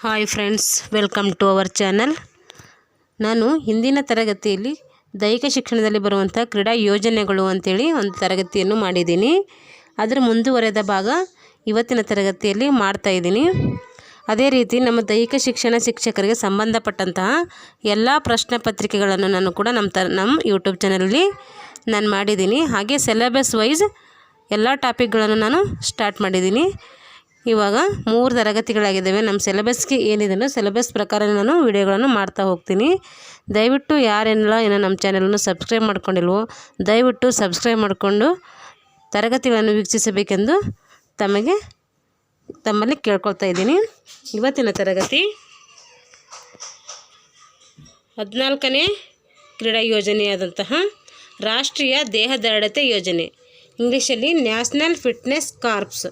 Hi friends, welcome to our channel. ನಾನು ಹಿಂದಿನ ತರಗತಿಯಲ್ಲಿ ದೈಹಿಕ ಶಿಕ್ಷಣದಲ್ಲಿ ಬರುವಂಥ ಕ್ರೀಡಾ ಯೋಜನೆಗಳು ಅಂತೇಳಿ ಒಂದು ತರಗತಿಯನ್ನು ಮಾಡಿದ್ದೀನಿ. ಅದರ ಮುಂದುವರೆದ ಭಾಗ ಇವತ್ತಿನ ತರಗತಿಯಲ್ಲಿ ಮಾಡ್ತಾಯಿದ್ದೀನಿ. ಅದೇ ರೀತಿ ನಮ್ಮ ದೈಹಿಕ ಶಿಕ್ಷಣ ಶಿಕ್ಷಕರಿಗೆ ಸಂಬಂಧಪಟ್ಟಂತಹ ಎಲ್ಲ ಪ್ರಶ್ನೆ ಪತ್ರಿಕೆಗಳನ್ನು ನಾನು ಕೂಡ ನಮ್ಮ ಯೂಟ್ಯೂಬ್ ಚಾನಲಲ್ಲಿ ನಾನು ಮಾಡಿದ್ದೀನಿ. ಹಾಗೆ ಸಿಲೆಬಸ್ ವೈಸ್ ಎಲ್ಲ ಟಾಪಿಕ್ಗಳನ್ನು ನಾನು ಸ್ಟಾರ್ಟ್ ಮಾಡಿದ್ದೀನಿ. ಇವಾಗ 3 ತರಗತಿಗಳಾಗಿದ್ದಾವೆ. ನಮ್ಮ ಸಿಲೆಬಸ್ಗೆ ಏನಿದೆ ಸಿಲೆಬಸ್ ಪ್ರಕಾರ ನಾನು ವಿಡಿಯೋಗಳನ್ನು ಮಾಡ್ತಾ ಹೋಗ್ತೀನಿ. ದಯವಿಟ್ಟು ಯಾರೆಲ್ಲ ನಮ್ಮ ಚಾನಲನ್ನು ಸಬ್ಸ್ಕ್ರೈಬ್ ಮಾಡ್ಕೊಂಡಿಲ್ವೋ ದಯವಿಟ್ಟು ಸಬ್ಸ್ಕ್ರೈಬ್ ಮಾಡಿಕೊಂಡು ತರಗತಿಗಳನ್ನು ವೀಕ್ಷಿಸಬೇಕೆಂದು ತಮ್ಮಲ್ಲಿ ಕೇಳ್ಕೊಳ್ತಾ ಇದ್ದೀನಿ. ಇವತ್ತಿನ ತರಗತಿ 14ನೇ ಕ್ರೀಡಾ ಯೋಜನೆಯಾದಂತಹ ರಾಷ್ಟ್ರೀಯ ದೇಹದಾರ್ಢ್ಯತೆ ಯೋಜನೆ, ಇಂಗ್ಲೀಷಲ್ಲಿ ನ್ಯಾಷನಲ್ ಫಿಟ್ನೆಸ್ ಕಾರ್ಪ್ಸ್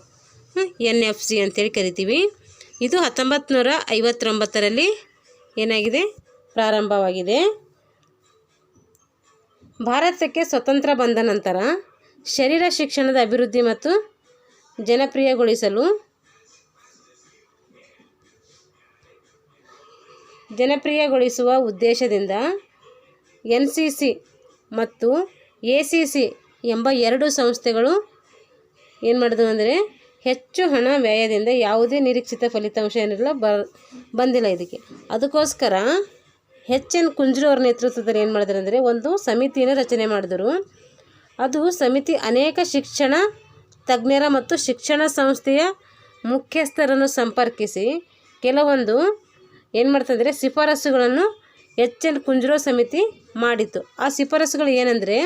NFC ಅಂತೇಳಿ ಕರಿತೀವಿ. ಇದು 1959ರಲ್ಲಿ ಏನಾಗಿದೆ, ಪ್ರಾರಂಭವಾಗಿದೆ. ಭಾರತಕ್ಕೆ ಸ್ವತಂತ್ರ ಬಂದ ನಂತರ ಶರೀರ ಶಿಕ್ಷಣದ ಅಭಿವೃದ್ಧಿ ಮತ್ತು ಜನಪ್ರಿಯಗೊಳಿಸುವ ಉದ್ದೇಶದಿಂದ NCC ಮತ್ತು ACC ಎಂಬ 2 ಸಂಸ್ಥೆಗಳು ಏನು ಮಾಡಿದವು ಅಂದರೆ, ಹೆಚ್ಚು ಹಣ ವ್ಯಯದಿಂದ ಯಾವುದೇ ನಿರೀಕ್ಷಿತ ಫಲಿತಾಂಶ ಬಂದಿಲ್ಲ ಇದಕ್ಕೆ. ಅದಕ್ಕೋಸ್ಕರ HN ಕುಂಜ್ರು ಅವ್ರ ನೇತೃತ್ವದಲ್ಲಿ ಏನು ಮಾಡಿದ್ರು ಅಂದರೆ ಒಂದು ಸಮಿತಿಯನ್ನು ರಚನೆ ಮಾಡಿದರು. ಅದು ಸಮಿತಿ ಅನೇಕ ಶಿಕ್ಷಣ ತಜ್ಞರ ಮತ್ತು ಶಿಕ್ಷಣ ಸಂಸ್ಥೆಯ ಮುಖ್ಯಸ್ಥರನ್ನು ಸಂಪರ್ಕಿಸಿ ಕೆಲವೊಂದು ಏನು ಮಾಡ್ತಂದರೆ ಶಿಫಾರಸುಗಳನ್ನು HN ಕುಂಜ್ರು ಸಮಿತಿ ಮಾಡಿತ್ತು. ಆ ಶಿಫಾರಸುಗಳು ಏನಂದರೆ,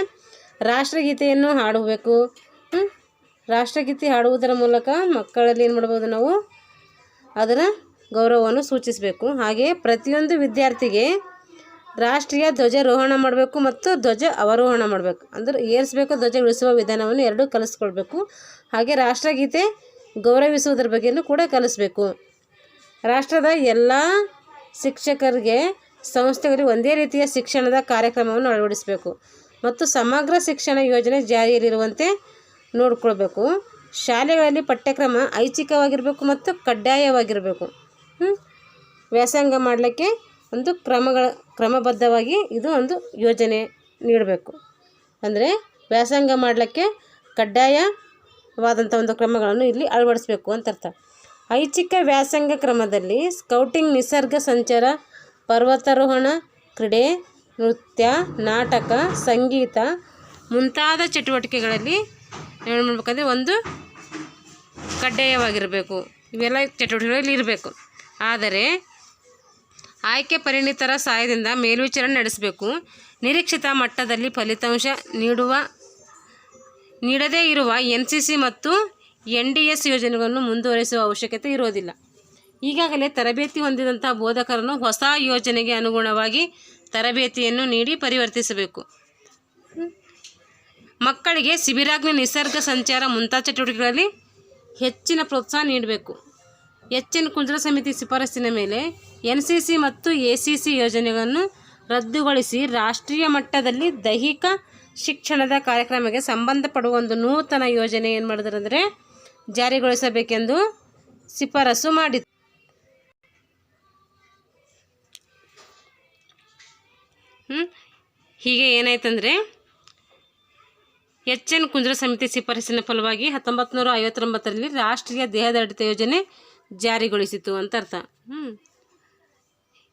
ರಾಷ್ಟ್ರಗೀತೆಯನ್ನು ಹಾಡಬೇಕು. ರಾಷ್ಟ್ರಗೀತೆ ಹಾಡುವುದರ ಮೂಲಕ ಮಕ್ಕಳಲ್ಲಿ ಏನು ಮಾಡ್ಬೋದು, ನಾವು ಅದರ ಗೌರವವನ್ನು ಸೂಚಿಸಬೇಕು. ಹಾಗೆ ಪ್ರತಿಯೊಂದು ವಿದ್ಯಾರ್ಥಿಗೆ ರಾಷ್ಟ್ರೀಯ ಧ್ವಜಾರೋಹಣ ಮಾಡಬೇಕು ಮತ್ತು ಧ್ವಜ ಅವರೋಹಣ ಮಾಡಬೇಕು. ಅಂದರೆ ಏರಿಸಬೇಕು, ಧ್ವಜ ಇಳಿಸುವ ವಿಧಾನವನ್ನು ಎರಡೂ ಕಲಿಸ್ಕೊಳ್ಬೇಕು. ಹಾಗೆ ರಾಷ್ಟ್ರಗೀತೆ ಗೌರವಿಸುವುದರ ಬಗ್ಗೆಯೂ ಕೂಡ ಕಲಿಸ್ಬೇಕು. ರಾಷ್ಟ್ರದ ಎಲ್ಲ ಶಿಕ್ಷಕರಿಗೆ ಸಂಸ್ಥೆಗಳಿಗೆ ಒಂದೇ ರೀತಿಯ ಶಿಕ್ಷಣದ ಕಾರ್ಯಕ್ರಮವನ್ನು ಅಳವಡಿಸಬೇಕು ಮತ್ತು ಸಮಗ್ರ ಶಿಕ್ಷಣ ಯೋಜನೆ ಜಾರಿಯಲ್ಲಿರುವಂತೆ ನೋಡ್ಕೊಳ್ಬೇಕು. ಶಾಲೆಗಳಲ್ಲಿ ಪಠ್ಯಕ್ರಮ ಐಚ್ಛಿಕವಾಗಿರಬೇಕು ಮತ್ತು ಕಡ್ಡಾಯವಾಗಿರಬೇಕು. ವ್ಯಾಸಂಗ ಮಾಡಲಿಕ್ಕೆ ಒಂದು ಕ್ರಮಬದ್ಧವಾಗಿ ಇದು ಒಂದು ಯೋಜನೆ ನೀಡಬೇಕು. ಅಂದರೆ ವ್ಯಾಸಂಗ ಮಾಡಲಿಕ್ಕೆ ಕಡ್ಡಾಯವಾದಂಥ ಒಂದು ಕ್ರಮಗಳನ್ನು ಇಲ್ಲಿ ಅಳವಡಿಸಬೇಕು ಅಂತ ಅರ್ಥ. ಐಚ್ಛಿಕ ವ್ಯಾಸಂಗ ಕ್ರಮದಲ್ಲಿ ಸ್ಕೌಟಿಂಗ್, ನಿಸರ್ಗ ಸಂಚಾರ, ಪರ್ವತಾರೋಹಣ, ಕ್ರೀಡೆ, ನೃತ್ಯ, ನಾಟಕ, ಸಂಗೀತ ಮುಂತಾದ ಚಟುವಟಿಕೆಗಳಲ್ಲಿ ಏನು ಮಾಡಬೇಕಂದ್ರೆ ಒಂದು ಕಡ್ಡಾಯವಾಗಿರಬೇಕು. ಇವೆಲ್ಲ ಚಟುವಟಿಕೆಗಳಲ್ಲಿ ಇರಬೇಕು. ಆದರೆ ಆಯ್ಕೆ ಪರಿಣಿತರ ಸಹಾಯದಿಂದ ಮೇಲ್ವಿಚಾರಣೆ ನಡೆಸಬೇಕು. ನಿರೀಕ್ಷಿತ ಮಟ್ಟದಲ್ಲಿ ಫಲಿತಾಂಶ ನೀಡದೇ ಇರುವ NCC ಮತ್ತು NDS ಯೋಜನೆಗಳನ್ನು ಮುಂದುವರಿಸುವ ಅವಶ್ಯಕತೆ ಇರೋದಿಲ್ಲ. ಈಗಾಗಲೇ ತರಬೇತಿ ಹೊಂದಿದಂಥ ಬೋಧಕರನ್ನು ಹೊಸ ಯೋಜನೆಗೆ ಅನುಗುಣವಾಗಿ ತರಬೇತಿಯನ್ನು ನೀಡಿ ಪರಿವರ್ತಿಸಬೇಕು. ಮಕ್ಕಳಿಗೆ ಶಿಬಿರಾಗ್ನಿ, ನಿಸರ್ಗ ಸಂಚಾರ ಮುಂತಾದ ಚಟುವಟಿಕೆಗಳಲ್ಲಿ ಹೆಚ್ಚಿನ ಪ್ರೋತ್ಸಾಹ ನೀಡಬೇಕು. HN ಕುಂಜ್ರು ಸಮಿತಿ ಶಿಫಾರಸ್ಸಿನ ಮೇಲೆ NCC ಮತ್ತು ACC ಯೋಜನೆಗಳನ್ನು ರದ್ದುಗೊಳಿಸಿ ರಾಷ್ಟ್ರೀಯ ಮಟ್ಟದಲ್ಲಿ ದೈಹಿಕ ಶಿಕ್ಷಣದ ಕಾರ್ಯಕ್ರಮಕ್ಕೆ ಸಂಬಂಧಪಡುವ ಒಂದು ನೂತನ ಯೋಜನೆ ಏನು ಮಾಡಿದ್ರು ಅಂದರೆ ಜಾರಿಗೊಳಿಸಬೇಕೆಂದು ಶಿಫಾರಸು ಮಾಡಿತು. ಹೀಗೆ ಏನಾಯ್ತಂದರೆ HN ಕುಂಜ್ರು ಸಮಿತಿ ಶಿಫಾರಸಿನ ಫಲವಾಗಿ 1959ರಲ್ಲಿ ರಾಷ್ಟ್ರೀಯ ದೇಹದಾರ್ಢ್ಯತೆ ಯೋಜನೆ ಜಾರಿಗೊಳಿಸಿತು ಅಂತ ಅರ್ಥ.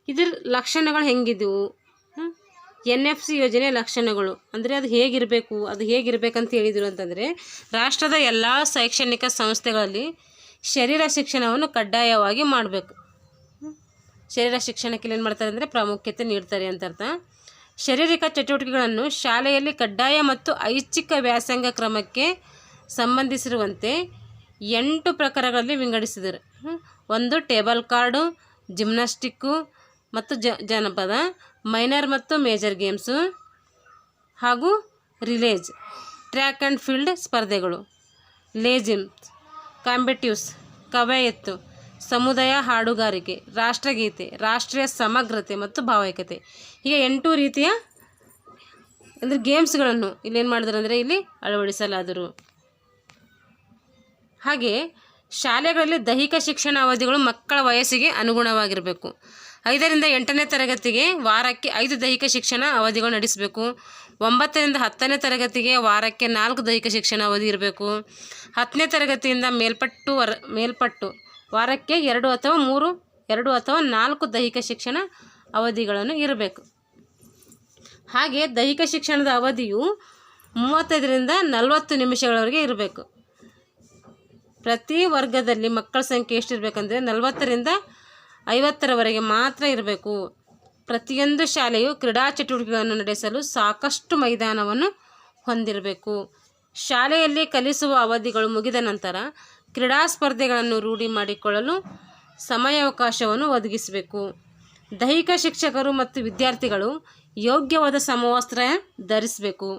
ಇದರ ಲಕ್ಷಣಗಳು ಹೆಂಗಿದ್ದವು, NFC ಯೋಜನೆ ಲಕ್ಷಣಗಳು ಅಂದರೆ ಅದು ಹೇಗಿರಬೇಕಂತ ಹೇಳಿದರು ಅಂತಂದರೆ, ರಾಷ್ಟ್ರದ ಎಲ್ಲ ಶೈಕ್ಷಣಿಕ ಸಂಸ್ಥೆಗಳಲ್ಲಿ ಶರೀರ ಶಿಕ್ಷಣವನ್ನು ಕಡ್ಡಾಯವಾಗಿ ಮಾಡಬೇಕು. ಶರೀರ ಶಿಕ್ಷಣಕ್ಕೆ ಏನು ಮಾಡ್ತಾರೆ ಅಂದರೆ ಪ್ರಾಮುಖ್ಯತೆ ನೀಡ್ತಾರೆ ಅಂತ ಅರ್ಥ. ಶಾರೀರಿಕ ಚಟುವಟಿಕೆಗಳನ್ನು ಶಾಲೆಯಲ್ಲಿ ಕಡ್ಡಾಯ ಮತ್ತು ಐಚ್ಛಿಕ ವ್ಯಾಸಂಗ ಕ್ರಮಕ್ಕೆ ಸಂಬಂಧಿಸಿರುವಂತೆ 8 ಪ್ರಕಾರಗಳಲ್ಲಿ ವಿಂಗಡಿಸಿದರು. 1 ಟೇಬಲ್ ಕಾರ್ಡು, ಜಿಮ್ನಾಸ್ಟಿಕ್ಕು ಮತ್ತು ಜನಪದ, ಮೈನರ್ ಮತ್ತು ಮೇಜರ್ ಗೇಮ್ಸು ಹಾಗೂ ರಿಲೇಜ್, ಟ್ರ್ಯಾಕ್ ಆ್ಯಂಡ್ ಫೀಲ್ಡ್ ಸ್ಪರ್ಧೆಗಳು, ಲೇಜಿಮ್ಸ್, ಕಾಂಪಿಟಿವ್ಸ್, ಕವಾಯತ್ತು, ಸಮುದಾಯ ಹಾಡುಗಾರಿಕೆ, ರಾಷ್ಟ್ರಗೀತೆ, ರಾಷ್ಟ್ರೀಯ ಸಮಗ್ರತೆ ಮತ್ತು ಭಾವೈಕ್ಯತೆ. ಹೀಗೆ 8 ರೀತಿಯ ಅಂದರೆ ಗೇಮ್ಸ್ಗಳನ್ನು ಇಲ್ಲೇನು ಮಾಡಿದ್ರು ಅಂದರೆ ಇಲ್ಲಿ ಅಳವಡಿಸಲಾದರು. ಹಾಗೆ ಶಾಲೆಗಳಲ್ಲಿ ದೈಹಿಕ ಶಿಕ್ಷಣ ಅವಧಿಗಳು ಮಕ್ಕಳ ವಯಸ್ಸಿಗೆ ಅನುಗುಣವಾಗಿರಬೇಕು. 5ರಿಂದ 8ನೇ ತರಗತಿಗೆ ವಾರಕ್ಕೆ 5 ದೈಹಿಕ ಶಿಕ್ಷಣ ಅವಧಿಗಳು ನಡೆಸಬೇಕು. 9ರಿಂದ 10ನೇ ತರಗತಿಗೆ ವಾರಕ್ಕೆ 4 ದೈಹಿಕ ಶಿಕ್ಷಣ ಅವಧಿ ಇರಬೇಕು. 10ನೇ ತರಗತಿಯಿಂದ ಮೇಲ್ಪಟ್ಟು ವಾರಕ್ಕೆ 2 ಅಥವಾ 4 ದೈಹಿಕ ಶಿಕ್ಷಣ ಅವಧಿಗಳನ್ನು ಇರಬೇಕು. ಹಾಗೆ ದೈಹಿಕ ಶಿಕ್ಷಣದ ಅವಧಿಯು 35ರಿಂದ 40 ನಿಮಿಷಗಳವರೆಗೆ ಇರಬೇಕು. ಪ್ರತಿ ವರ್ಗದಲ್ಲಿ ಮಕ್ಕಳ ಸಂಖ್ಯೆ ಎಷ್ಟಿರಬೇಕಂದ್ರೆ 40ರಿಂದ 50ರವರೆಗೆ ಮಾತ್ರ ಇರಬೇಕು. ಪ್ರತಿಯೊಂದು ಶಾಲೆಯು ಕ್ರೀಡಾ ಚಟುವಟಿಕೆಗಳನ್ನು ನಡೆಸಲು ಸಾಕಷ್ಟು ಮೈದಾನವನ್ನು ಹೊಂದಿರಬೇಕು. ಶಾಲೆಯಲ್ಲಿ ಕಲಿಸುವ ಅವಧಿಗಳು ಮುಗಿದ ನಂತರ ಕ್ರೀಡಾ ಸ್ಪರ್ಧೆಗಳನ್ನು ರೂಢಿ ಮಾಡಿಕೊಳ್ಳಲು ಸಮಯಾವಕಾಶವನ್ನು ಒದಗಿಸಬೇಕು. ದೈಹಿಕ ಶಿಕ್ಷಕರು ಮತ್ತು ವಿದ್ಯಾರ್ಥಿಗಳು ಯೋಗ್ಯವಾದ ಸಮವಸ್ತ್ರ ಧರಿಸಬೇಕು.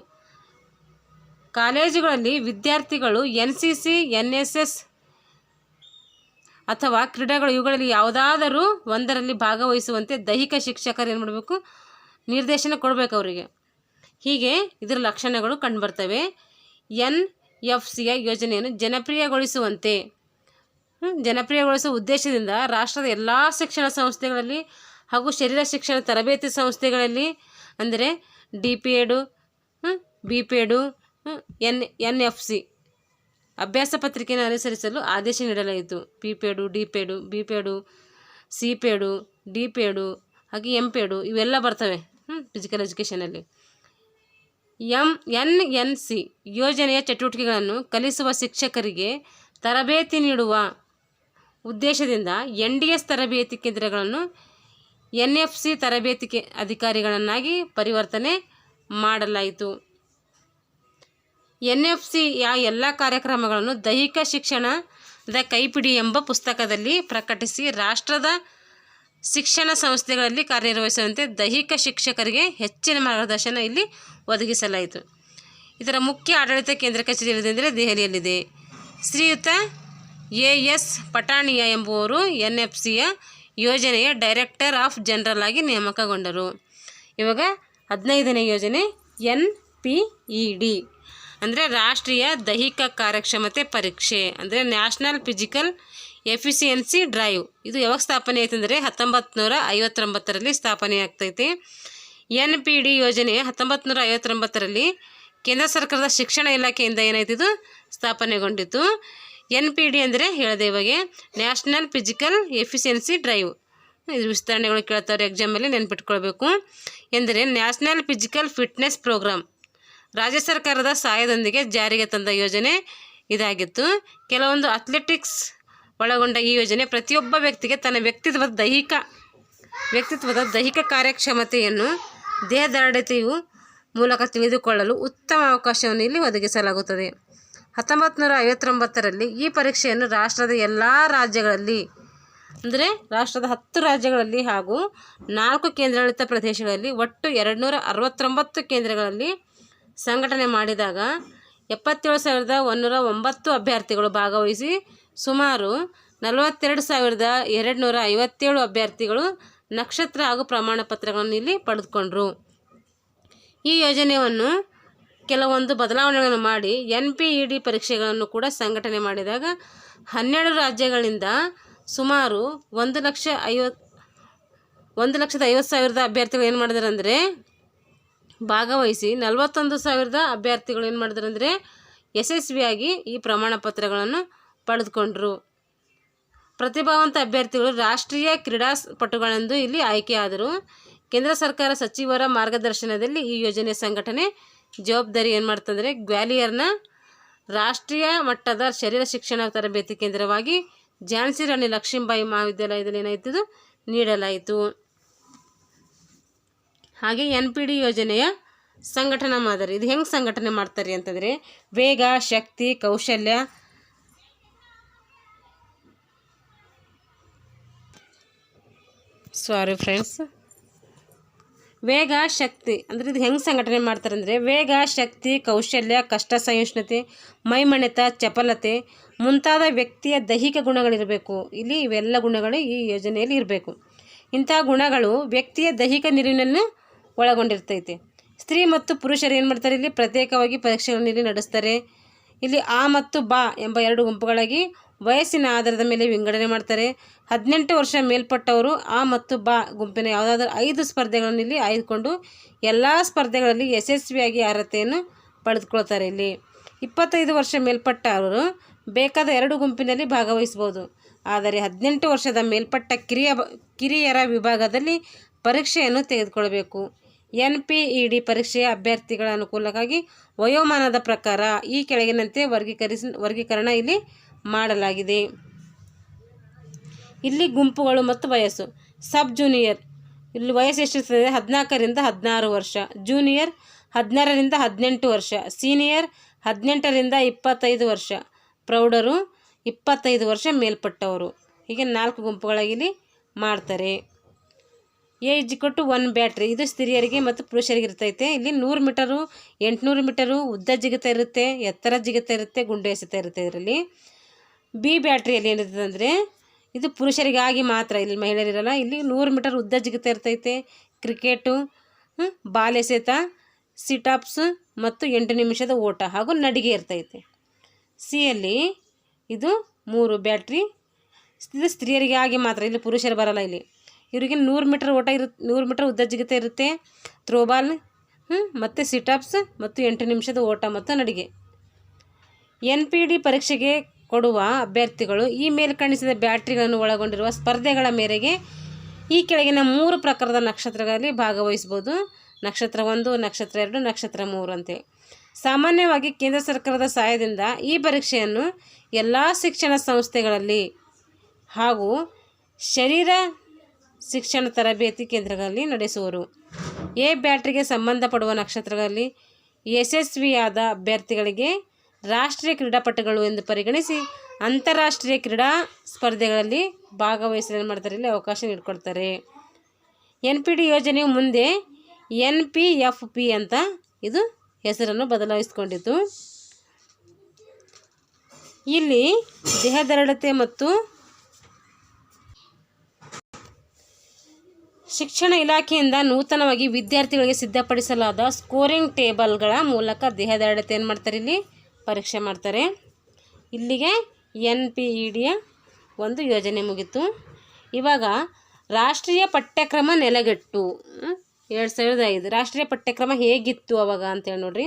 ಕಾಲೇಜುಗಳಲ್ಲಿ ವಿದ್ಯಾರ್ಥಿಗಳು NCC, NSS ಅಥವಾ ಕ್ರೀಡೆಗಳು ಇವುಗಳಲ್ಲಿ ಯಾವುದಾದರೂ ಒಂದರಲ್ಲಿ ಭಾಗವಹಿಸುವಂತೆ ದೈಹಿಕ ಶಿಕ್ಷಕರು ಏನು ಮಾಡಬೇಕು, ನಿರ್ದೇಶನ ಕೊಡಬೇಕು ಅವರಿಗೆ. ಹೀಗೆ ಇದರ ಲಕ್ಷಣಗಳು ಕಂಡುಬರ್ತವೆ. NFCಯ ಯೋಜನೆಯನ್ನು ಜನಪ್ರಿಯಗೊಳಿಸುವ ಉದ್ದೇಶದಿಂದ ರಾಷ್ಟ್ರದ ಎಲ್ಲ ಶಿಕ್ಷಣ ಸಂಸ್ಥೆಗಳಲ್ಲಿ ಹಾಗೂ ಶರೀರ ಶಿಕ್ಷಣ ತರಬೇತಿ ಸಂಸ್ಥೆಗಳಲ್ಲಿ ಅಂದರೆ DPED, BPED, NFC ಅಭ್ಯಾಸ ಪತ್ರಿಕೆಯನ್ನು ಅನುಸರಿಸಲು ಆದೇಶ ನೀಡಲಾಯಿತು. PPED, DPED, BPED, CPED, DPED ಹಾಗೆ MPED ಇವೆಲ್ಲ ಬರ್ತವೆ ಫಿಸಿಕಲ್ ಎಜುಕೇಷನಲ್ಲಿ. NNC ಯೋಜನೆಯ ಚಟುವಟಿಕೆಗಳನ್ನು ಕಲಿಸುವ ಶಿಕ್ಷಕರಿಗೆ ತರಬೇತಿ ನೀಡುವ ಉದ್ದೇಶದಿಂದ NDS ತರಬೇತಿ ಕೇಂದ್ರಗಳನ್ನು NFC ತರಬೇತಿ ಅಧಿಕಾರಿಗಳನ್ನಾಗಿ ಪರಿವರ್ತನೆ ಮಾಡಲಾಯಿತು. NFCಯ ಎಲ್ಲ ಕಾರ್ಯಕ್ರಮಗಳನ್ನು ದೈಹಿಕ ಶಿಕ್ಷಣದ ಕೈಪಿಡಿ ಎಂಬ ಪುಸ್ತಕದಲ್ಲಿ ಪ್ರಕಟಿಸಿ ರಾಷ್ಟ್ರದ ಶಿಕ್ಷಣ ಸಂಸ್ಥೆಗಳಲ್ಲಿ ಕಾರ್ಯನಿರ್ವಹಿಸುವಂತೆ ದೈಹಿಕ ಶಿಕ್ಷಕರಿಗೆ ಹೆಚ್ಚಿನ ಮಾರ್ಗದರ್ಶನ ಇಲ್ಲಿ ಒದಗಿಸಲಾಯಿತು. ಇದರ ಮುಖ್ಯ ಆಡಳಿತ ಕೇಂದ್ರ ಕಚೇರಿ ಎಲ್ಲಿದೆ ದೆಹಲಿಯಲ್ಲಿದೆ. ಶ್ರೀಯುತ AS ಪಟಾಣಿಯಾ ಎಂಬುವರು NFCಯ ಯೋಜನೆಯ ಡೈರೆಕ್ಟರ್ ಆಫ್ ಜನರಲ್ ಆಗಿ ನೇಮಕಗೊಂಡರು. ಇವಾಗ 15ನೇ ಯೋಜನೆ NPED ಅಂದರೆ ರಾಷ್ಟ್ರೀಯ ದೈಹಿಕ ಕಾರ್ಯಕ್ಷಮತೆ ಪರೀಕ್ಷೆ ಅಂದರೆ ನ್ಯಾಷನಲ್ ಫಿಸಿಕಲ್ ಎಫಿಷಿಯನ್ಸಿ ಡ್ರೈವ್. ಇದು ಯಾವಾಗ ಸ್ಥಾಪನೆ ಆಯ್ತು ಅಂದರೆ 1959ರಲ್ಲಿ ಸ್ಥಾಪನೆ ಆಗ್ತೈತಿ. NPED ಯೋಜನೆ 1959ರಲ್ಲಿ ಕೇಂದ್ರ ಸರ್ಕಾರದ ಶಿಕ್ಷಣ ಇಲಾಖೆಯಿಂದ ಏನಾಯ್ತು ಇದು ಸ್ಥಾಪನೆಗೊಂಡಿತು. NPED ಅಂದರೆ ಹೇಳಿದೆ ಇವಾಗ ನ್ಯಾಷನಲ್ ಫಿಸಿಕಲ್ ಎಫಿಷಿಯನ್ಸಿ ಡ್ರೈವ್. ಇದು ವಿಸ್ತರಣೆಗಳು ಕೇಳ್ತಾರೆ ಎಕ್ಸಾಮಲ್ಲಿ ನೆನ್ಪಿಟ್ಕೊಳ್ಬೇಕು. ಎಂದರೆ ನ್ಯಾಷನಲ್ ಫಿಸಿಕಲ್ ಫಿಟ್ನೆಸ್ ಪ್ರೋಗ್ರಾಮ್ ರಾಜ್ಯ ಸರ್ಕಾರದ ಸಹಾಯದೊಂದಿಗೆ ಜಾರಿಗೆ ತಂದ ಯೋಜನೆ ಇದಾಗಿತ್ತು. ಕೆಲವೊಂದು ಅಥ್ಲೆಟಿಕ್ಸ್ ಒಳಗೊಂಡ ಈ ಯೋಜನೆ ಪ್ರತಿಯೊಬ್ಬ ವ್ಯಕ್ತಿಗೆ ತನ್ನ ವ್ಯಕ್ತಿತ್ವದ ದೈಹಿಕ ಕಾರ್ಯಕ್ಷಮತೆಯನ್ನು ದೇಹದಾರ್ಢ್ಯತೆಯು ಮೂಲಕ ತಿಳಿದುಕೊಳ್ಳಲು ಉತ್ತಮ ಅವಕಾಶವನ್ನು ಇಲ್ಲಿ ಒದಗಿಸಲಾಗುತ್ತದೆ. 1959ರಲ್ಲಿ ಈ ಪರೀಕ್ಷೆಯನ್ನು ರಾಷ್ಟ್ರದ ಎಲ್ಲ ರಾಜ್ಯಗಳಲ್ಲಿ ಅಂದರೆ ರಾಷ್ಟ್ರದ 10 ರಾಜ್ಯಗಳಲ್ಲಿ ಹಾಗೂ 4 ಕೇಂದ್ರಾಡಳಿತ ಪ್ರದೇಶಗಳಲ್ಲಿ ಒಟ್ಟು 269 ಕೇಂದ್ರಗಳಲ್ಲಿ ಸಂಘಟನೆ ಮಾಡಿದಾಗ 77,109 ಅಭ್ಯರ್ಥಿಗಳು ಭಾಗವಹಿಸಿ ಸುಮಾರು 42,257 ಅಭ್ಯರ್ಥಿಗಳು ನಕ್ಷತ್ರ ಹಾಗೂ ಪ್ರಮಾಣ ಪತ್ರಗಳನ್ನು ಇಲ್ಲಿ ಪಡೆದುಕೊಂಡರು. ಈ ಯೋಜನೆಯನ್ನು ಕೆಲವೊಂದು ಬದಲಾವಣೆಗಳನ್ನು ಮಾಡಿ NPED ಪರೀಕ್ಷೆಗಳನ್ನು ಕೂಡ ಸಂಘಟನೆ ಮಾಡಿದಾಗ 12 ರಾಜ್ಯಗಳಿಂದ ಸುಮಾರು 1,50,000 ಅಭ್ಯರ್ಥಿಗಳು ಏನು ಮಾಡಿದಾರೆ ಅಂದರೆ ಭಾಗವಹಿಸಿ 41,000 ಅಭ್ಯರ್ಥಿಗಳು ಏನು ಮಾಡಿದಾರೆ ಅಂದರೆ ಯಶಸ್ವಿಯಾಗಿ ಈ ಪ್ರಮಾಣ ಪತ್ರಗಳನ್ನು ಪಡೆದುಕೊಂಡರು. ಪ್ರತಿಭಾವಂತ ಅಭ್ಯರ್ಥಿಗಳು ರಾಷ್ಟ್ರೀಯ ಕ್ರೀಡಾಪಟುಗಳೆಂದು ಇಲ್ಲಿ ಆಯ್ಕೆಯಾದರು. ಕೇಂದ್ರ ಸರ್ಕಾರ ಸಚಿವರ ಮಾರ್ಗದರ್ಶನದಲ್ಲಿ ಈ ಯೋಜನೆ ಸಂಘಟನೆ ಜವಾಬ್ದಾರಿ ಏನು ಮಾಡ್ತಂದರೆ ಗ್ವಾಲಿಯರ್ನ ರಾಷ್ಟ್ರೀಯ ಮಟ್ಟದ ಶರೀರ ಶಿಕ್ಷಣ ತರಬೇತಿ ಕೇಂದ್ರವಾಗಿ ಝಾನ್ಸಿ ರಾಣಿ ಲಕ್ಷ್ಮೀಬಾಯಿ ಮಹಾವಿದ್ಯಾಲಯದಲ್ಲಿ ಏನಾಯ್ತು ನೀಡಲಾಯಿತು. ಹಾಗೆ NPED ಯೋಜನೆಯ ಸಂಘಟನಾ ಮಾದರಿ ಇದು ಹೆಂಗೆ ಸಂಘಟನೆ ಮಾಡ್ತಾರೆ ಅಂತಂದರೆ ವೇಗ, ಶಕ್ತಿ, ಕೌಶಲ್ಯ, ವೇಗ, ಶಕ್ತಿ ಅಂದರೆ ಇದು ಹೆಂಗೆ ಸಂಘಟನೆ ಮಾಡ್ತಾರೆ ಅಂದರೆ ವೇಗ, ಶಕ್ತಿ, ಕೌಶಲ್ಯ, ಕಷ್ಟ ಸಹಿಷ್ಣುತೆ, ಮೈಮಣೆತ, ಚಪಲತೆ ಮುಂತಾದ ವ್ಯಕ್ತಿಯ ದೈಹಿಕ ಗುಣಗಳಿರಬೇಕು. ಇಲ್ಲಿ ಇವೆಲ್ಲ ಗುಣಗಳು ಈ ಯೋಜನೆಯಲ್ಲಿ ಇರಬೇಕು. ಇಂತಹ ಗುಣಗಳು ವ್ಯಕ್ತಿಯ ದೈಹಿಕ ನಿಲುವನ್ನು ಒಳಗೊಂಡಿರ್ತೈತೆ. ಸ್ತ್ರೀ ಮತ್ತು ಪುರುಷರು ಏನು ಮಾಡ್ತಾರೆ ಇಲ್ಲಿ ಪ್ರತ್ಯೇಕವಾಗಿ ಪರೀಕ್ಷೆಗಳನ್ನು ಇಲ್ಲಿ ನಡೆಸ್ತಾರೆ. ಇಲ್ಲಿ ಆ ಮತ್ತು ಬಾ ಎಂಬ 2 ಗುಂಪುಗಳಾಗಿ ವಯಸ್ಸಿನ ಆಧಾರದ ಮೇಲೆ ವಿಂಗಡಣೆ ಮಾಡ್ತಾರೆ. 18 ವರ್ಷ ಮೇಲ್ಪಟ್ಟವರು ಆ ಮತ್ತು ಬಾ ಗುಂಪಿನ ಯಾವುದಾದ್ರೂ 5 ಸ್ಪರ್ಧೆಗಳನ್ನು ಇಲ್ಲಿ ಆಯ್ದುಕೊಂಡು ಎಲ್ಲ ಸ್ಪರ್ಧೆಗಳಲ್ಲಿ ಯಶಸ್ವಿಯಾಗಿ ಅರ್ಹತೆಯನ್ನು ಪಡೆದುಕೊಳ್ತಾರೆ. ಇಲ್ಲಿ 25 ವರ್ಷ ಮೇಲ್ಪಟ್ಟವರು ಬೇಕಾದ 2 ಗುಂಪಿನಲ್ಲಿ ಭಾಗವಹಿಸ್ಬೋದು. ಆದರೆ 18 ವರ್ಷದ ಮೇಲ್ಪಟ್ಟ ಕಿರಿಯರ ವಿಭಾಗದಲ್ಲಿ ಪರೀಕ್ಷೆಯನ್ನು ತೆಗೆದುಕೊಳ್ಳಬೇಕು. NPED ಪರೀಕ್ಷೆಯ ಅಭ್ಯರ್ಥಿಗಳ ಅನುಕೂಲಕ್ಕಾಗಿ ವಯೋಮಾನದ ಪ್ರಕಾರ ಈ ಕೆಳಗಿನಂತೆ ವರ್ಗೀಕರಣ ಇಲ್ಲಿ ಮಾಡಲಾಗಿದೆ. ಇಲ್ಲಿ ಗುಂಪುಗಳು ಮತ್ತು ವಯಸ್ಸು. ಸಬ್ ಜೂನಿಯರ್ ಇಲ್ಲಿ ವಯಸ್ಸು ಎಷ್ಟಿರ್ತದೆ? 14ರಿಂದ 16 ವರ್ಷ. ಜೂನಿಯರ್ 16ರಿಂದ 18 ವರ್ಷ. ಸೀನಿಯರ್ 18ರಿಂದ 25 ವರ್ಷ. ಪ್ರೌಢರು 25 ವರ್ಷ ಮೇಲ್ಪಟ್ಟವರು. ಹೀಗೆ 4 ಗುಂಪುಗಳಾಗಿ ಇಲ್ಲಿ ಮಾಡ್ತಾರೆ. A=1 ಬ್ಯಾಟ್ರಿ ಇದು ಸ್ತ್ರೀಯರಿಗೆ ಮತ್ತು ಪುರುಷರಿಗೆ ಇರ್ತೈತೆ. ಇಲ್ಲಿ 100 ಮೀಟರು, 800 ಮೀಟರು ಉದ್ದ ಜಿಗಿತ ಇರುತ್ತೆ, ಎತ್ತರ ಜಿಗಿತ ಇರುತ್ತೆ, ಗುಂಡು ಎಸೆತ ಇರುತ್ತೆ. ಇದರಲ್ಲಿ B ಬ್ಯಾಟ್ರಿಯಲ್ಲಿ ಏನಿರ್ತದೆ ಅಂದರೆ ಇದು ಪುರುಷರಿಗಾಗಿ ಮಾತ್ರ, ಇಲ್ಲಿ ಮಹಿಳೆಯರಿರಲ್ಲ. ಇಲ್ಲಿ 100 ಮೀಟರ್ ಉದ್ದ ಜಿಗಿತ ಇರ್ತೈತೆ, ಕ್ರಿಕೆಟು, ಬಾಲ್ ಎಸೆತ, ಸಿಟಾಪ್ಸ್ ಮತ್ತು 8 ನಿಮಿಷದ ಓಟ ಹಾಗೂ ನಡಿಗೆ ಇರ್ತೈತೆ. ಸಿಯಲ್ಲಿ ಇದು 3 ಬ್ಯಾಟ್ರಿ, ಇದು ಸ್ತ್ರೀಯರಿಗಾಗಿ ಮಾತ್ರ, ಇಲ್ಲಿ ಪುರುಷರು ಬರಲ್ಲ. ಇಲ್ಲಿ ಇವರಿಗೆ 100 ಮೀಟರ್ ಓಟ 100 ಮೀಟರ್ ಉದ್ದ ಜಿಗಿತ ಇರುತ್ತೆ, ಥ್ರೋಬಾಲ್ ಮತ್ತು ಸಿಟಾಪ್ಸ್ ಮತ್ತು 8 ನಿಮಿಷದ ಓಟ ಮತ್ತು ನಡಿಗೆ. NPED ಪರೀಕ್ಷೆಗೆ ಕೊಡುವ ಅಭ್ಯರ್ಥಿಗಳು ಈ ಮೇಲ್ಕಣಿಸಿದ ಬ್ಯಾಟ್ರಿಗಳನ್ನು ಒಳಗೊಂಡಿರುವ ಸ್ಪರ್ಧೆಗಳ ಮೇರೆಗೆ ಈ ಕೆಳಗಿನ 3 ಪ್ರಕಾರದ ನಕ್ಷತ್ರಗಳಲ್ಲಿ ಭಾಗವಹಿಸ್ಬೋದು. ನಕ್ಷತ್ರ 1, ನಕ್ಷತ್ರ 2, ನಕ್ಷತ್ರ 3 ಅಂತೇಳಿ. ಸಾಮಾನ್ಯವಾಗಿ ಕೇಂದ್ರ ಸರ್ಕಾರದ ಸಹಾಯದಿಂದ ಈ ಪರೀಕ್ಷೆಯನ್ನು ಎಲ್ಲ ಶಿಕ್ಷಣ ಸಂಸ್ಥೆಗಳಲ್ಲಿ ಹಾಗೂ ಶರೀರ ಶಿಕ್ಷಣ ತರಬೇತಿ ಕೇಂದ್ರಗಳಲ್ಲಿ ನಡೆಸುವರು. A ಬ್ಯಾಟ್ರಿಗೆ ಸಂಬಂಧಪಡುವ ನಕ್ಷತ್ರಗಳಲ್ಲಿ ಯಶಸ್ವಿಯಾದ ಅಭ್ಯರ್ಥಿಗಳಿಗೆ ರಾಷ್ಟ್ರೀಯ ಕ್ರೀಡಾಪಟುಗಳು ಎಂದು ಪರಿಗಣಿಸಿ ಅಂತಾರಾಷ್ಟ್ರೀಯ ಕ್ರೀಡಾ ಸ್ಪರ್ಧೆಗಳಲ್ಲಿ ಭಾಗವಹಿಸಲು ಮಾಡ್ತಾರೆ, ಇಲ್ಲಿ ಅವಕಾಶ ನೀಡಿಕೊಡ್ತಾರೆ. NPED ಯೋಜನೆಯು ಮುಂದೆ NPFP ಅಂತ ಇದು ಹೆಸರನ್ನು ಬದಲಾಯಿಸಿಕೊಂಡಿತು. ಇಲ್ಲಿ ದೇಹದೃಢತೆ ಮತ್ತು ಶಿಕ್ಷಣ ಇಲಾಖೆಯಿಂದ ನೂತನವಾಗಿ ವಿದ್ಯಾರ್ಥಿಗಳಿಗೆ ಸಿದ್ಧಪಡಿಸಲಾದ ಸ್ಕೋರಿಂಗ್ ಟೇಬಲ್ಗಳ ಮೂಲಕ ದೇಹದಾಢ್ಯತೆಯನ್ನು ಮಾಡ್ತಾರೆ, ಇಲ್ಲಿ ಪರೀಕ್ಷೆ ಮಾಡ್ತಾರೆ. ಇಲ್ಲಿಗೆ NPEDಯ ಒಂದು ಯೋಜನೆ ಮುಗಿತು. ಇವಾಗ ರಾಷ್ಟ್ರೀಯ ಪಠ್ಯಕ್ರಮ ನೆಲೆಗಟ್ಟು 2005 ರಾಷ್ಟ್ರೀಯ ಪಠ್ಯಕ್ರಮ ಹೇಗಿತ್ತು ಅವಾಗ ಅಂತೇಳಿ ನೋಡ್ರಿ.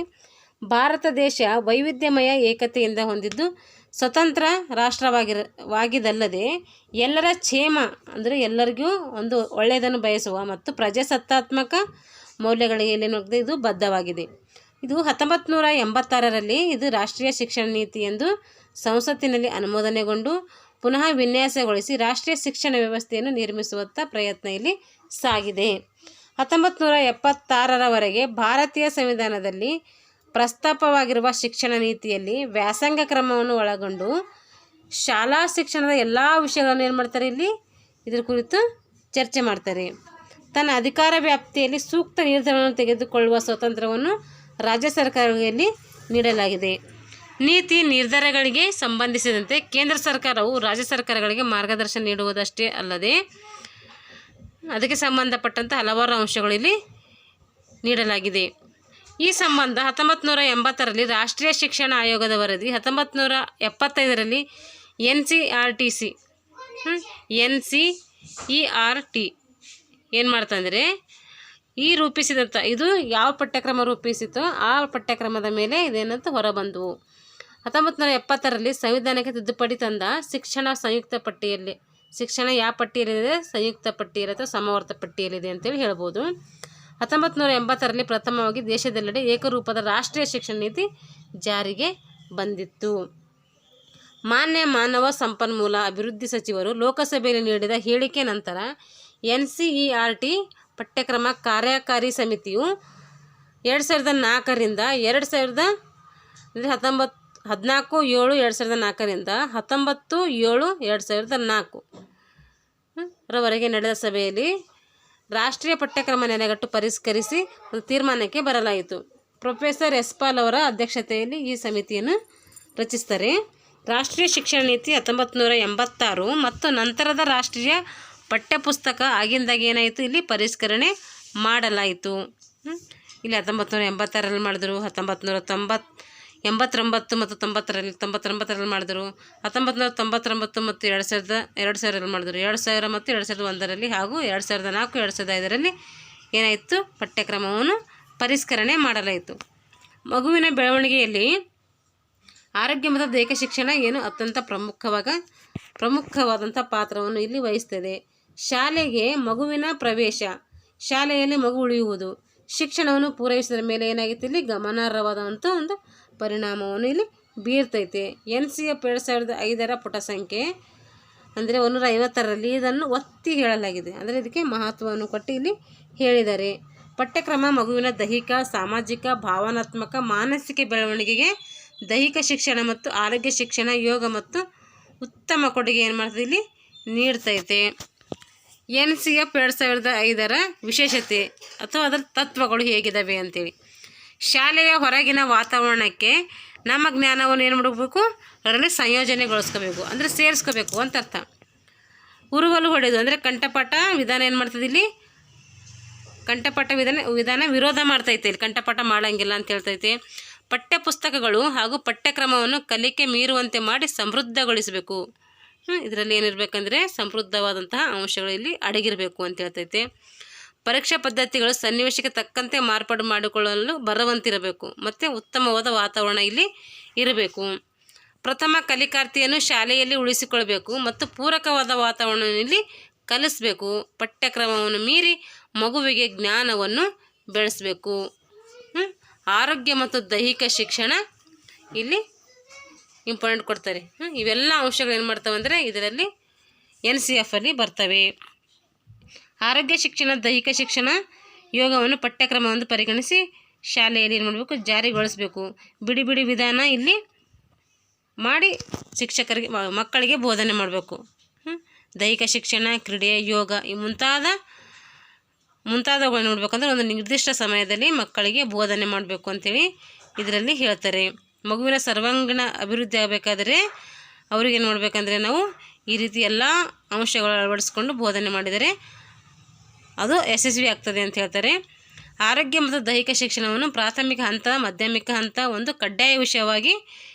ಭಾರತ ದೇಶ ವೈವಿಧ್ಯಮಯ ಏಕತೆಯಿಂದ ಹೊಂದಿದ್ದು ಸ್ವತಂತ್ರ ರಾಷ್ಟ್ರವಾಗಿದಲ್ಲದೆ ಎಲ್ಲರ ಕ್ಷೇಮ ಅಂದರೆ ಎಲ್ಲರಿಗೂ ಒಂದು ಒಳ್ಳೆಯದನ್ನು ಬಯಸುವ ಮತ್ತು ಪ್ರಜಾಸತ್ತಾತ್ಮಕ ಮೌಲ್ಯಗಳಿಗೆ ಇದು ಬದ್ಧವಾಗಿದೆ. ಇದು 1986ರಲ್ಲಿ ಇದು ರಾಷ್ಟ್ರೀಯ ಶಿಕ್ಷಣ ನೀತಿ ಎಂದು ಸಂಸತ್ತಿನಲ್ಲಿ ಅನುಮೋದನೆಗೊಂಡು ಪುನಃ ವಿನ್ಯಾಸಗೊಳಿಸಿ ರಾಷ್ಟ್ರೀಯ ಶಿಕ್ಷಣ ವ್ಯವಸ್ಥೆಯನ್ನು ನಿರ್ಮಿಸುವತ್ತ ಪ್ರಯತ್ನ ಇಲ್ಲಿ ಸಾಗಿದೆ. 1976ರವರೆಗೆ ಭಾರತೀಯ ಸಂವಿಧಾನದಲ್ಲಿ ಪ್ರಸ್ತಾಪವಾಗಿರುವ ಶಿಕ್ಷಣ ನೀತಿಯಲ್ಲಿ ವ್ಯಾಸಂಗ ಕ್ರಮವನ್ನು ಒಳಗೊಂಡು ಶಾಲಾ ಶಿಕ್ಷಣದ ಎಲ್ಲ ವಿಷಯಗಳನ್ನು ಏನು ಮಾಡ್ತಾರೆ, ಇಲ್ಲಿ ಇದ್ರ ಕುರಿತು ಚರ್ಚೆ ಮಾಡ್ತಾರೆ. ತನ್ನ ಅಧಿಕಾರ ವ್ಯಾಪ್ತಿಯಲ್ಲಿ ಸೂಕ್ತ ನಿರ್ಧಾರವನ್ನು ತೆಗೆದುಕೊಳ್ಳುವ ಸ್ವಾತಂತ್ರ್ಯವನ್ನು ರಾಜ್ಯ ಸರ್ಕಾರಗಳಿಗೆ ನೀಡಲಾಗಿದೆ. ನೀತಿ ನಿರ್ಧಾರಗಳಿಗೆ ಸಂಬಂಧಿಸಿದಂತೆ ಕೇಂದ್ರ ಸರ್ಕಾರವು ರಾಜ್ಯ ಸರ್ಕಾರಗಳಿಗೆ ಮಾರ್ಗದರ್ಶನ ನೀಡುವುದಷ್ಟೇ ಅಲ್ಲದೆ ಅದಕ್ಕೆ ಸಂಬಂಧಪಟ್ಟಂಥ ಹಲವಾರು ಅಂಶಗಳು ಇಲ್ಲಿ ನೀಡಲಾಗಿದೆ. ಈ ಸಂಬಂಧ 1980ರಲ್ಲಿ ರಾಷ್ಟ್ರೀಯ ಶಿಕ್ಷಣ ಆಯೋಗದ ವರದಿ, 1975ರಲ್ಲಿ NCERT ಏನು ಮಾಡ್ತಂದರೆ ಈ ರೂಪಿಸಿದಂಥ ಇದು ಯಾವ ಪಠ್ಯಕ್ರಮ ರೂಪಿಸಿತೋ ಆ ಪಠ್ಯಕ್ರಮದ ಮೇಲೆ ಇದೇನಂತ ಹೊರಬಂದವು. 1970ರಲ್ಲಿ ಸಂವಿಧಾನಕ್ಕೆ ತಿದ್ದುಪಡಿ ತಂದ ಶಿಕ್ಷಣ ಸಂಯುಕ್ತ ಪಟ್ಟಿಯಲ್ಲಿ, ಶಿಕ್ಷಣ ಯಾವ ಪಟ್ಟಿಯಲ್ಲಿದೆ? ಸಂಯುಕ್ತ ಪಟ್ಟಿಯಲ್ಲಿ ಅಥವಾ ಸಮವರ್ತ ಪಟ್ಟಿಯಲ್ಲಿದೆ ಅಂತೇಳಿ ಹೇಳ್ಬೋದು. 1980ರಲ್ಲಿ ಪ್ರಥಮವಾಗಿ ದೇಶದೆಲ್ಲೆಡೆ ಏಕರೂಪದ ರಾಷ್ಟ್ರೀಯ ಶಿಕ್ಷಣ ನೀತಿ ಜಾರಿಗೆ ಬಂದಿತ್ತು. ಮಾನ್ಯ ಮಾನವ ಸಂಪನ್ಮೂಲ ಅಭಿವೃದ್ಧಿ ಸಚಿವರು ಲೋಕಸಭೆಯಲ್ಲಿ ನೀಡಿದ ಹೇಳಿಕೆ ನಂತರ NCERT ಪಠ್ಯಕ್ರಮ ಕಾರ್ಯಕಾರಿ ಸಮಿತಿಯು 2004ರಿಂದ 19/7/2004ರಿಂದ 19/7/2004 ರವರೆಗೆ ನಡೆದ ಸಭೆಯಲ್ಲಿ ರಾಷ್ಟ್ರೀಯ ಪಠ್ಯಕ್ರಮ ನೆಲೆಗಟ್ಟು ಪರಿಷ್ಕರಿಸಿ ಒಂದು ತೀರ್ಮಾನಕ್ಕೆ ಬರಲಾಯಿತು. ಪ್ರೊಫೆಸರ್ ಯಶ್ಪಾಲ್ ಅವರ ಅಧ್ಯಕ್ಷತೆಯಲ್ಲಿ ಈ ಸಮಿತಿಯನ್ನು ರಚಿಸ್ತಾರೆ. ರಾಷ್ಟ್ರೀಯ ಶಿಕ್ಷಣ ನೀತಿ 1986 ಮತ್ತು ನಂತರದ ರಾಷ್ಟ್ರೀಯ ಪಠ್ಯಪುಸ್ತಕ ಆಗಿಂದಾಗ ಏನಾಯಿತು, ಇಲ್ಲಿ ಪರಿಷ್ಕರಣೆ ಮಾಡಲಾಯಿತು. ಇಲ್ಲಿ 1986ರಲ್ಲಿ ಮಾಡಿದ್ರು, 1990 89 ಮತ್ತು 99ರಲ್ಲಿ ಮಾಡಿದ್ರು. 1999 ಮತ್ತು 2000ರಲ್ಲಿ ಮಾಡಿದ್ರು. 2000 ಮತ್ತು 2001ರಲ್ಲಿ ಹಾಗೂ 2004 2005ರಲ್ಲಿ ಏನಾಯಿತು, ಪಠ್ಯಕ್ರಮವನ್ನು ಪರಿಷ್ಕರಣೆ ಮಾಡಲಾಯಿತು. ಮಗುವಿನ ಬೆಳವಣಿಗೆಯಲ್ಲಿ ಆರೋಗ್ಯ ಮತ್ತು ದೈಹಿಕ ಶಿಕ್ಷಣ ಏನು ಅತ್ಯಂತ ಪ್ರಮುಖವಾದಂಥ ಪಾತ್ರವನ್ನು ಇಲ್ಲಿ ವಹಿಸ್ತದೆ. ಶಾಲೆಗೆ ಮಗುವಿನ ಪ್ರವೇಶ, ಶಾಲೆಯಲ್ಲಿ ಮಗು ಉಳಿಯುವುದು, ಶಿಕ್ಷಣವನ್ನು ಪೂರೈಸಿದ ಮೇಲೆ ಏನಾಗಿತ್ತು, ಇಲ್ಲಿ ಗಮನಾರ್ಹವಾದಂಥ ಒಂದು ಪರಿಣಾಮವನ್ನು ಇಲ್ಲಿ ಬೀರ್ತೈತೆ. NCF 2005 ಪುಟ ಸಂಖ್ಯೆ ಅಂದರೆ 150ರಲ್ಲಿ ಇದನ್ನು ಒತ್ತಿ ಹೇಳಲಾಗಿದೆ. ಅಂದರೆ ಇದಕ್ಕೆ ಮಹತ್ವವನ್ನು ಕೊಟ್ಟು ಇಲ್ಲಿ ಹೇಳಿದ್ದಾರೆ. ಪಠ್ಯಕ್ರಮ ಮಗುವಿನ ದೈಹಿಕ, ಸಾಮಾಜಿಕ, ಭಾವನಾತ್ಮಕ, ಮಾನಸಿಕ ಬೆಳವಣಿಗೆಗೆ ದೈಹಿಕ ಶಿಕ್ಷಣ ಮತ್ತು ಆರೋಗ್ಯ ಶಿಕ್ಷಣ, ಯೋಗ ಮತ್ತು ಉತ್ತಮ ಕೊಡುಗೆ ಏನು ಮಾಡ್ತದೆ, ಇಲ್ಲಿ ನೀಡ್ತೈತೆ. NCF 2005 ವಿಶೇಷತೆ ಅಥವಾ ಅದರ ತತ್ವಗಳು ಹೇಗಿದ್ದಾವೆ ಅಂತೇಳಿ. ಶಾಲೆಯ ಹೊರಗಿನ ವಾತಾವರಣಕ್ಕೆ ನಮ್ಮ ಜ್ಞಾನವನ್ನು ಏನು ಮಾಡಬೇಕು, ಅದರಲ್ಲಿ ಸಂಯೋಜನೆಗೊಳಿಸ್ಕೋಬೇಕು, ಅಂದರೆ ಸೇರಿಸ್ಕೋಬೇಕು ಅಂತ ಅರ್ಥ. ಉರುವಲು ಹೊಡೆದು ಅಂದರೆ ಕಂಠಪಾಠ ವಿಧಾನ ಏನು ಮಾಡ್ತದೆ, ಇಲ್ಲಿ ಕಂಠಪಾಠ ವಿಧಾನ ವಿರೋಧ ಮಾಡ್ತೈತೆ, ಇಲ್ಲಿ ಕಂಠಪಾಠ ಮಾಡೋಂಗಿಲ್ಲ ಅಂತ ಹೇಳ್ತೈತೆ. ಪಠ್ಯಪುಸ್ತಕಗಳು ಹಾಗೂ ಪಠ್ಯಕ್ರಮವನ್ನು ಕಲಿಕೆ ಮೀರುವಂತೆ ಮಾಡಿ ಸಮೃದ್ಧಗೊಳಿಸಬೇಕು. ಇದರಲ್ಲಿ ಏನಿರಬೇಕಂದ್ರೆ ಸಮೃದ್ಧವಾದಂತಹ ಅಂಶಗಳು ಇಲ್ಲಿ ಅಡಗಿರಬೇಕು ಅಂತ ಹೇಳ್ತೈತೆ. ಪರೀಕ್ಷಾ ಪದ್ಧತಿಗಳು ಸನ್ನಿವೇಶಕ್ಕೆ ತಕ್ಕಂತೆ ಮಾರ್ಪಾಡು ಮಾಡಿಕೊಳ್ಳಲು ಬರುವಂತಿರಬೇಕು ಮತ್ತು ಉತ್ತಮವಾದ ವಾತಾವರಣ ಇಲ್ಲಿ ಇರಬೇಕು. ಪ್ರಥಮ ಕಲಿಕಾರ್ಥಿಯನ್ನು ಶಾಲೆಯಲ್ಲಿ ಉಳಿಸಿಕೊಳ್ಬೇಕು ಮತ್ತು ಪೂರಕವಾದ ವಾತಾವರಣವನ್ನು ಇಲ್ಲಿ ಕಲಿಸಬೇಕು. ಪಠ್ಯಕ್ರಮವನ್ನು ಮೀರಿ ಮಗುವಿಗೆ ಜ್ಞಾನವನ್ನು ಬೆಳೆಸಬೇಕು. ಆರೋಗ್ಯ ಮತ್ತು ದೈಹಿಕ ಶಿಕ್ಷಣ ಇಲ್ಲಿ ಇಂಪಾರ್ಟೆಂಟ್ ಕೊಡ್ತಾರೆ. ಇವೆಲ್ಲ ಅಂಶಗಳು ಏನು ಮಾಡ್ತವೆ ಅಂದರೆ ಇದರಲ್ಲಿ NCFಲ್ಲಿ ಬರ್ತವೆ. ಆರೋಗ್ಯ ಶಿಕ್ಷಣ, ದೈಹಿಕ ಶಿಕ್ಷಣ, ಯೋಗವನ್ನು ಪಠ್ಯಕ್ರಮವನ್ನು ಪರಿಗಣಿಸಿ ಶಾಲೆಯಲ್ಲಿ ಏನು ಮಾಡಬೇಕು, ಜಾರಿಗೊಳಿಸಬೇಕು. ಬಿಡಿ ಬಿಡಿ ವಿಧಾನ ಇಲ್ಲಿ ಮಾಡಿ ಶಿಕ್ಷಕರಿಗೆ ಮಕ್ಕಳಿಗೆ ಬೋಧನೆ ಮಾಡಬೇಕು. ದೈಹಿಕ ಶಿಕ್ಷಣ, ಕ್ರೀಡೆ, ಯೋಗ ಈ ಮುಂತಾದವುಗಳು ನೋಡ್ಬೇಕಂದ್ರೆ ಒಂದು ನಿರ್ದಿಷ್ಟ ಸಮಯದಲ್ಲಿ ಮಕ್ಕಳಿಗೆ ಬೋಧನೆ ಮಾಡಬೇಕು ಅಂತೇಳಿ ಇದರಲ್ಲಿ ಹೇಳ್ತಾರೆ. ಮಗುವಿನ ಸರ್ವಾಂಗೀಣ ಅಭಿವೃದ್ಧಿ ಆಗಬೇಕಾದರೆ ಅವ್ರಿಗೆ ಏನು ಮಾಡಬೇಕಂದ್ರೆ ನಾವು ಈ ರೀತಿ ಎಲ್ಲ ಅಂಶಗಳು ಅಳವಡಿಸ್ಕೊಂಡು ಬೋಧನೆ ಮಾಡಿದರೆ ಅದು ಯಶಸ್ವಿ ಆಗ್ತದೆ ಅಂತ ಹೇಳ್ತಾರೆ. ಆರೋಗ್ಯ ಮತ್ತು ದೈಹಿಕ ಶಿಕ್ಷಣವನ್ನು ಪ್ರಾಥಮಿಕ ಹಂತ, ಮಾಧ್ಯಮಿಕ ಹಂತ ಒಂದು ಕಡ್ಡಾಯ ವಿಷಯವಾಗಿ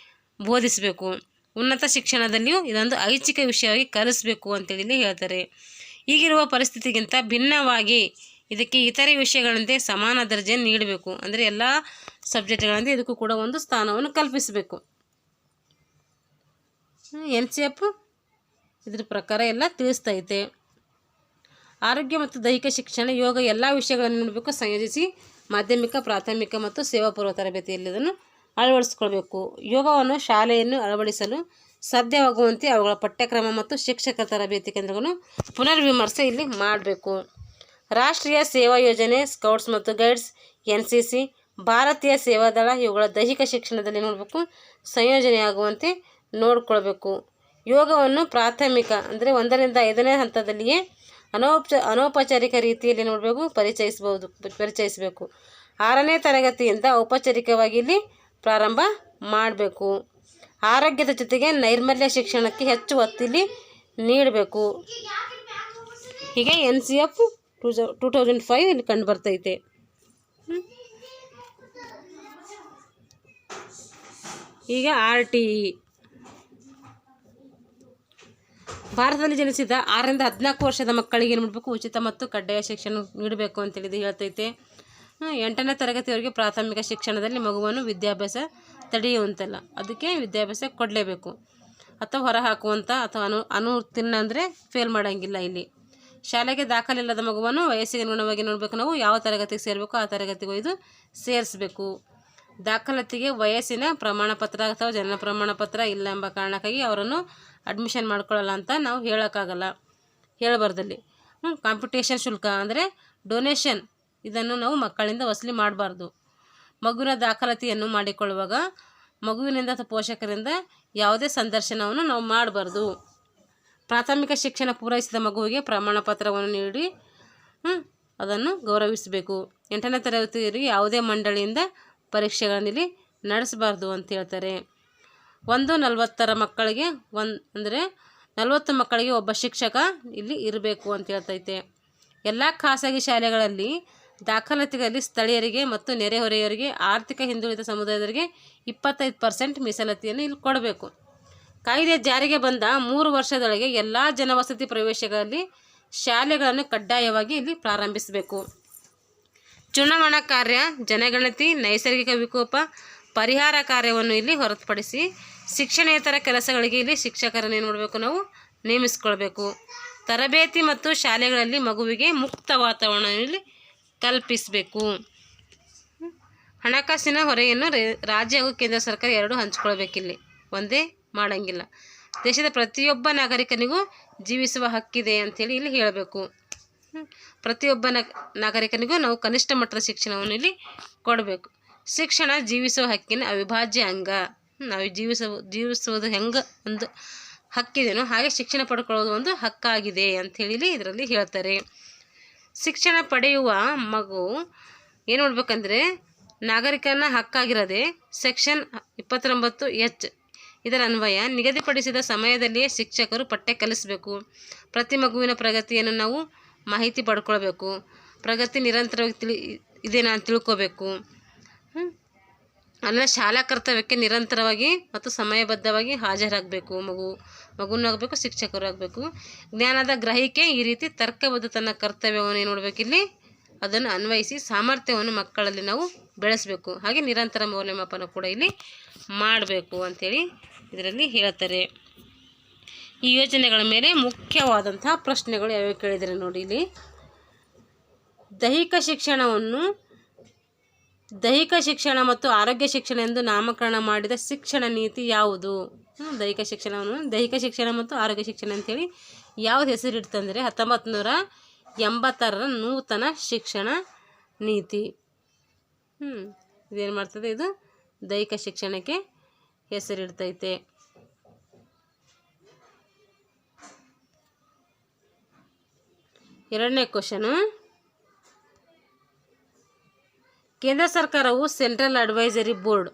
ಬೋಧಿಸಬೇಕು. ಉನ್ನತ ಶಿಕ್ಷಣದಲ್ಲಿಯೂ ಇದೊಂದು ಐಚ್ಛಿಕ ವಿಷಯವಾಗಿ ಕಲಿಸಬೇಕು ಅಂತೇಳಿ ಹೇಳ್ತಾರೆ. ಈಗಿರುವ ಪರಿಸ್ಥಿತಿಗಿಂತ ಭಿನ್ನವಾಗಿ ಇದಕ್ಕೆ ಇತರೆ ವಿಷಯಗಳಂತೆ ಸಮಾನ ದರ್ಜೆಯನ್ನು ನೀಡಬೇಕು. ಅಂದರೆ ಎಲ್ಲ ಸಬ್ಜೆಕ್ಟ್ಗಳಂತೆ ಇದಕ್ಕೂ ಕೂಡ ಒಂದು ಸ್ಥಾನವನ್ನು ಕಲ್ಪಿಸಬೇಕು. NCF ಇದ್ರ ಪ್ರಕಾರ ಎಲ್ಲ ತಿಳಿಸ್ತೈತೆ. ಆರೋಗ್ಯ ಮತ್ತು ದೈಹಿಕ ಶಿಕ್ಷಣ, ಯೋಗ ಎಲ್ಲ ವಿಷಯಗಳನ್ನು ನೀಡಬೇಕು, ಸಂಯೋಜಿಸಿ ಮಾಧ್ಯಮಿಕ, ಪ್ರಾಥಮಿಕ ಮತ್ತು ಸೇವಾಪೂರ್ವ ತರಬೇತಿಯಲ್ಲಿ ಇದನ್ನು ಅಳವಡಿಸ್ಕೊಳ್ಬೇಕು. ಯೋಗವನ್ನು ಶಾಲೆಯನ್ನು ಅಳವಡಿಸಲು ಸಾಧ್ಯವಾಗುವಂತೆ ಅವುಗಳ ಪಠ್ಯಕ್ರಮ ಮತ್ತು ಶಿಕ್ಷಕ ತರಬೇತಿ ಕೇಂದ್ರಗಳನ್ನು ಪುನರ್ವಿಮರ್ಶೆ ಇಲ್ಲಿ ಮಾಡಬೇಕು. ರಾಷ್ಟ್ರೀಯ ಸೇವಾ ಯೋಜನೆ, ಸ್ಕೌಟ್ಸ್ ಮತ್ತು ಗೈಡ್ಸ್, NCC, ಭಾರತೀಯ ಸೇವಾದಳ ಇವುಗಳ ದೈಹಿಕ ಶಿಕ್ಷಣದಲ್ಲಿ ನೋಡಬೇಕು ಸಂಯೋಜನೆಯಾಗುವಂತೆ ನೋಡಿಕೊಳ್ಬೇಕು. ಯೋಗವನ್ನು ಪ್ರಾಥಮಿಕ ಅಂದರೆ 1ರಿಂದ 5ನೇ ಹಂತದಲ್ಲಿಯೇ ಅನೌಪಚಾರಿಕ ರೀತಿಯಲ್ಲಿ ನೋಡಬೇಕು ಪರಿಚಯಿಸಬೇಕು. 6ನೇ ತರಗತಿಯಿಂದ ಔಪಚಾರಿಕವಾಗಿ ಇಲ್ಲಿ ಪ್ರಾರಂಭ ಮಾಡಬೇಕು. ಆರೋಗ್ಯದ ಜೊತೆಗೆ ನೈರ್ಮಲ್ಯ ಶಿಕ್ಷಣಕ್ಕೆ ಹೆಚ್ಚು ಒತ್ತಿಲ್ಲಿ ನೀಡಬೇಕು. ಹೀಗೆ NCF 2005 ಇಲ್ಲಿ ಕಂಡು ಬರ್ತೈತೆ. ಈಗ RTE ಭಾರತದಲ್ಲಿ ಜನಿಸಿದ 6ರಿಂದ 14 ವರ್ಷದ ಮಕ್ಕಳಿಗೆ ಏನು ಮಾಡಬೇಕು, ಉಚಿತ ಮತ್ತು ಕಡ್ಡಾಯ ಶಿಕ್ಷಣ ನೀಡಬೇಕು ಅಂತೇಳಿ ಹೇಳ್ತೈತೆ. 8ನೇ ತರಗತಿಯವರೆಗೆ ಪ್ರಾಥಮಿಕ ಶಿಕ್ಷಣದಲ್ಲಿ ಮಗುವನ್ನು ವಿದ್ಯಾಭ್ಯಾಸ ತಡೆಯುವಂತಲ್ಲ, ಅದಕ್ಕೆ ವಿದ್ಯಾಭ್ಯಾಸ ಕೊಡಲೇಬೇಕು. ಅಥವಾ ಹೊರ ಹಾಕುವಂಥ ಅಥವಾ ಅನುತ್ತೀರ್ಣ ಅಂದರೆ ಫೇಲ್ ಮಾಡೋಂಗಿಲ್ಲ. ಇಲ್ಲಿ ಶಾಲೆಗೆ ದಾಖಲಿಲ್ಲದ ಮಗುವನ್ನು ವಯಸ್ಸಿಗೆ ಅನುಗುಣವಾಗಿ ನೋಡಬೇಕು. ನಾವು ಯಾವ ತರಗತಿಗೆ ಸೇರಬೇಕು ಆ ತರಗತಿಗೆ ಒಯ್ದು ಸೇರಿಸಬೇಕು. ದಾಖಲಾತಿಗೆ ವಯಸ್ಸಿನ ಪ್ರಮಾಣಪತ್ರ ಅಥವಾ ಜನನ ಪ್ರಮಾಣಪತ್ರ ಇಲ್ಲ ಎಂಬ ಕಾರಣಕ್ಕಾಗಿ ಅವರನ್ನು ಅಡ್ಮಿಷನ್ ಮಾಡ್ಕೊಳ್ಳಲ್ಲ ಅಂತ ನಾವು ಹೇಳೋಕ್ಕಾಗಲ್ಲ, ಹೇಳಬಾರ್ದಲ್ಲಿ. ಕಾಂಪಿಟೇಷನ್ ಶುಲ್ಕ ಅಂದರೆ ಡೊನೇಷನ್, ಇದನ್ನು ನಾವು ಮಕ್ಕಳಿಂದ ವಸೂಲಿ ಮಾಡಬಾರ್ದು. ಮಗುವಿನ ದಾಖಲಾತಿಯನ್ನು ಮಾಡಿಕೊಳ್ಳುವಾಗ ಮಗುವಿನಿಂದ ಅಥವಾ ಪೋಷಕರಿಂದ ಯಾವುದೇ ಸಂದರ್ಶನವನ್ನು ನಾವು ಮಾಡಬಾರ್ದು. ಪ್ರಾಥಮಿಕ ಶಿಕ್ಷಣ ಪೂರೈಸಿದ ಮಗುವಿಗೆ ಪ್ರಮಾಣಪತ್ರವನ್ನು ನೀಡಿ ಅದನ್ನು ಗೌರವಿಸಬೇಕು. 8ನೇ ತರಗತಿಯವರಿಗೆ ಯಾವುದೇ ಮಂಡಳಿಯಿಂದ ಪರೀಕ್ಷೆಗಳಲ್ಲಿ ನಡೆಸಬಾರ್ದು ಅಂತ ಹೇಳ್ತಾರೆ. 40 ಮಕ್ಕಳಿಗೆ ಅಂದರೆ 40 ಮಕ್ಕಳಿಗೆ ಒಬ್ಬ ಶಿಕ್ಷಕ ಇಲ್ಲಿ ಇರಬೇಕು ಅಂತ ಹೇಳ್ತೈತೆ. ಎಲ್ಲ ಖಾಸಗಿ ಶಾಲೆಗಳಲ್ಲಿ ದಾಖಲಾತಿಗಳಲ್ಲಿ ಸ್ಥಳೀಯರಿಗೆ ಮತ್ತು ನೆರೆಹೊರೆಯವರಿಗೆ, ಆರ್ಥಿಕ ಹಿಂದುಳಿದ ಸಮುದಾಯದವರಿಗೆ 25% ಮೀಸಲಾತಿಯನ್ನು ಇಲ್ಲಿ ಕೊಡಬೇಕು. ಕಾಯ್ದೆ ಜಾರಿಗೆ ಬಂದ 3 ವರ್ಷದೊಳಗೆ ಎಲ್ಲ ಜನವಸತಿ ಪ್ರದೇಶಗಳಲ್ಲಿ ಶಾಲೆಗಳನ್ನು ಕಡ್ಡಾಯವಾಗಿ ಇಲ್ಲಿ ಪ್ರಾರಂಭಿಸಬೇಕು. ಚುನಾವಣಾ ಕಾರ್ಯ, ಜನಗಣತಿ, ನೈಸರ್ಗಿಕ ವಿಕೋಪ ಪರಿಹಾರ ಕಾರ್ಯವನ್ನು ಇಲ್ಲಿ ಹೊರತುಪಡಿಸಿ ಶಿಕ್ಷಣೇತರ ಕೆಲಸಗಳಿಗೆ ಇಲ್ಲಿ ಶಿಕ್ಷಕರನ್ನು ಏನು ಮಾಡಬೇಕು, ನಾವು ನೇಮಿಸಿಕೊಳ್ಬೇಕು. ತರಬೇತಿ ಮತ್ತು ಶಾಲೆಗಳಲ್ಲಿ ಮಗುವಿಗೆ ಮುಕ್ತ ವಾತಾವರಣ ಇಲ್ಲಿ ಕಲ್ಪಿಸಬೇಕು. ಹಣಕಾಸಿನ ಹೊರೆಯನ್ನು ರಾಜ್ಯ ಹಾಗೂ ಕೇಂದ್ರ ಸರ್ಕಾರ ಎರಡೂ ಹಂಚಿಕೊಳ್ಬೇಕಿಲ್ಲಿ, ಒಂದೇ ಮಾಡೋಂಗಿಲ್ಲ. ದೇಶದ ಪ್ರತಿಯೊಬ್ಬ ನಾಗರಿಕನಿಗೂ ಜೀವಿಸುವ ಹಕ್ಕಿದೆ ಅಂಥೇಳಿ ಇಲ್ಲಿ ಹೇಳಬೇಕು. ಪ್ರತಿಯೊಬ್ಬ ನಾಗರಿಕನಿಗೂ ನಾವು ಕನಿಷ್ಠ ಮಟ್ಟದ ಶಿಕ್ಷಣವನ್ನು ಇಲ್ಲಿ ಕೊಡಬೇಕು. ಶಿಕ್ಷಣ ಜೀವಿಸುವ ಹಕ್ಕಿನ ಅವಿಭಾಜ್ಯ ಅಂಗ. ನಾವು ಜೀವಿಸುವುದು ಹೆಂಗೆ ಒಂದು ಹಕ್ಕಿದೆಯೋ ಹಾಗೆ ಶಿಕ್ಷಣ ಪಡ್ಕೊಳ್ಳೋದು ಒಂದು ಹಕ್ಕಾಗಿದೆ ಅಂಥೇಳಿ ಇದರಲ್ಲಿ ಹೇಳ್ತಾರೆ. ಶಿಕ್ಷಣ ಪಡೆಯುವ ಮಗು ಏನು ಮಾಡಬೇಕಂದ್ರೆ ನಾಗರಿಕನ ಹಕ್ಕಾಗಿರೋದೆ ಸೆಕ್ಷನ್ 29H. ಇದರ ಅನ್ವಯ ನಿಗದಿಪಡಿಸಿದ ಸಮಯದಲ್ಲಿಯೇ ಶಿಕ್ಷಕರು ಪಠ್ಯ ಕಲಿಸಬೇಕು. ಪ್ರತಿ ಮಗುವಿನ ಪ್ರಗತಿಯನ್ನು ನಾವು ಮಾಹಿತಿ ಪಡ್ಕೊಳ್ಬೇಕು. ಪ್ರಗತಿ ನಿರಂತರವಾಗಿ ಇದೇನಾ ಅಂತ ತಿಳ್ಕೊಬೇಕು. ಅಲ್ಲ, ಶಾಲಾ ಕರ್ತವ್ಯಕ್ಕೆ ನಿರಂತರವಾಗಿ ಮತ್ತು ಸಮಯಬದ್ಧವಾಗಿ ಹಾಜರಾಗಬೇಕು. ಮಗುನೂ ಆಗಬೇಕು, ಶಿಕ್ಷಕರು ಆಗಬೇಕು. ಜ್ಞಾನದ ಗ್ರಹಿಕೆ ಈ ರೀತಿ ತರ್ಕಬದ್ಧ ತನ್ನ ಕರ್ತವ್ಯವನ್ನು ಏನು ಮಾಡಬೇಕಿಲ್ಲಿ ಅದನ್ನು ಅನ್ವಯಿಸಿ ಸಾಮರ್ಥ್ಯವನ್ನು ಮಕ್ಕಳಲ್ಲಿ ನಾವು ಬೆಳೆಸಬೇಕು. ಹಾಗೆ ನಿರಂತರ ಮೌಲ್ಯಮಾಪನ ಕೂಡ ಇಲ್ಲಿ ಮಾಡಬೇಕು ಅಂಥೇಳಿ ಇದರಲ್ಲಿ ಹೇಳ್ತಾರೆ. ಈ ಯೋಜನೆಗಳ ಮೇಲೆ ಮುಖ್ಯವಾದಂತಹ ಪ್ರಶ್ನೆಗಳು ಯಾವ್ಯಾವ ಕೇಳಿದರೆ ನೋಡಿ ಇಲ್ಲಿ. ದೈಹಿಕ ಶಿಕ್ಷಣ ಮತ್ತು ಆರೋಗ್ಯ ಶಿಕ್ಷಣ ಎಂದು ನಾಮಕರಣ ಮಾಡಿದ ಶಿಕ್ಷಣ ನೀತಿ ಯಾವುದು? ದೈಹಿಕ ಶಿಕ್ಷಣ ಮತ್ತು ಆರೋಗ್ಯ ಶಿಕ್ಷಣ ಅಂತೇಳಿ ಯಾವ್ದು ಹೆಸರಿಡ್ತಂದರೆ 1980ರ ನೂತನ ಶಿಕ್ಷಣ ನೀತಿ. ಇದೇನು ಮಾಡ್ತದೆ, ಇದು ದೈಹಿಕ ಶಿಕ್ಷಣಕ್ಕೆ ಹೆಸರಿಡ್ತೈತೆ. ಎರಡನೇ ಕ್ವಶನು, ಕೇಂದ್ರ ಸರ್ಕಾರವು central advisory board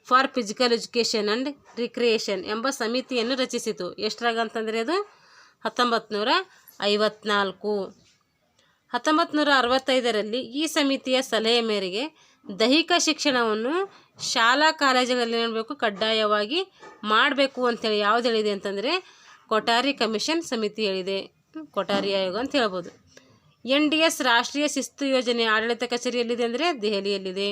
for physical education and recreation ಎಂಬ ಸಮಿತಿಯನ್ನು ರಚಿಸಿತು. ಎಷ್ಟರಾಗ ಅಂತಂದರೆ ಅದು 1954. 1965ರಲ್ಲಿ ಈ ಸಮಿತಿಯ ಸಲಹೆ ಮೇರೆಗೆ ದೈಹಿಕ ಶಿಕ್ಷಣವನ್ನು ಶಾಲಾ ಕಾಲೇಜುಗಳಲ್ಲಿ ಮಾಡಬೇಕು, ಕಡ್ಡಾಯವಾಗಿ ಮಾಡಬೇಕು ಅಂತೇಳಿ ಯಾವ್ದು ಹೇಳಿದೆ ಅಂತಂದರೆ ಕೊಠಾರಿ ಕಮಿಷನ್ ಸಮಿತಿ ಹೇಳಿದೆ. ಕೊಠಾರಿ ಆಯೋಗ ಅಂತ ಹೇಳ್ಬೋದು. NDS ರಾಷ್ಟ್ರೀಯ ಶಿಸ್ತು ಯೋಜನೆ ಆಡಳಿತ ಕಚೇರಿಯಲ್ಲಿದೆ ಅಂದರೆ ದೆಹಲಿಯಲ್ಲಿದೆ.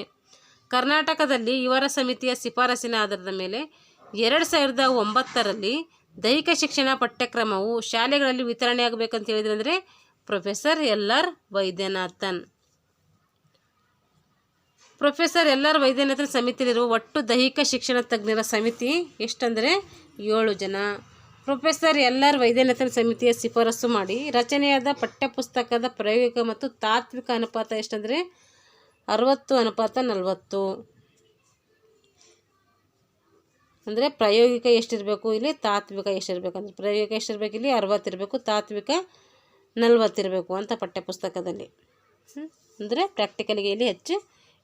ಕರ್ನಾಟಕದಲ್ಲಿ ಇವರ ಸಮಿತಿಯ ಶಿಫಾರಸಿನ ಆಧಾರದ ಮೇಲೆ 2009ರಲ್ಲಿ ದೈಹಿಕ ಶಿಕ್ಷಣ ಪಠ್ಯಕ್ರಮವು ಶಾಲೆಗಳಲ್ಲಿ ವಿತರಣೆಯಾಗಬೇಕಂತ ಹೇಳಿದ್ರೆ ಅಂದರೆ professor LR Vaidyanathan. Professor LR Vaidyanathan ಸಮಿತಿಯಲ್ಲಿರುವ ಒಟ್ಟು ದೈಹಿಕ ಶಿಕ್ಷಣ ತಜ್ಞರ ಸಮಿತಿ ಎಷ್ಟಂದರೆ 7 ಜನ. ಪ್ರೊಫೆಸರ್ LR ವೈದ್ಯನಾಥನ್ ಸಮಿತಿಯ ಶಿಫಾರಸು ಮಾಡಿ ರಚನೆಯಾದ ಪಠ್ಯಪುಸ್ತಕದ ಪ್ರಾಯೋಗಿಕ ಮತ್ತು ತಾತ್ವಿಕ ಅನುಪಾತ ಎಷ್ಟಂದರೆ 60:40. ಅಂದರೆ ಪ್ರಾಯೋಗಿಕ ಎಷ್ಟಿರಬೇಕು, ಇಲ್ಲಿ ತಾತ್ವಿಕ ಎಷ್ಟಿರಬೇಕು ಅಂದರೆ ಪ್ರಾಯೋಗಿಕ ಎಷ್ಟಿರಬೇಕು, ಇಲ್ಲಿ 60 ಇರಬೇಕು, ತಾತ್ವಿಕ 40 ಇರಬೇಕು ಅಂತ ಪಠ್ಯಪುಸ್ತಕದಲ್ಲಿ. ಅಂದರೆ ಪ್ರಾಕ್ಟಿಕಲಿಗೆ ಇಲ್ಲಿ ಹೆಚ್ಚು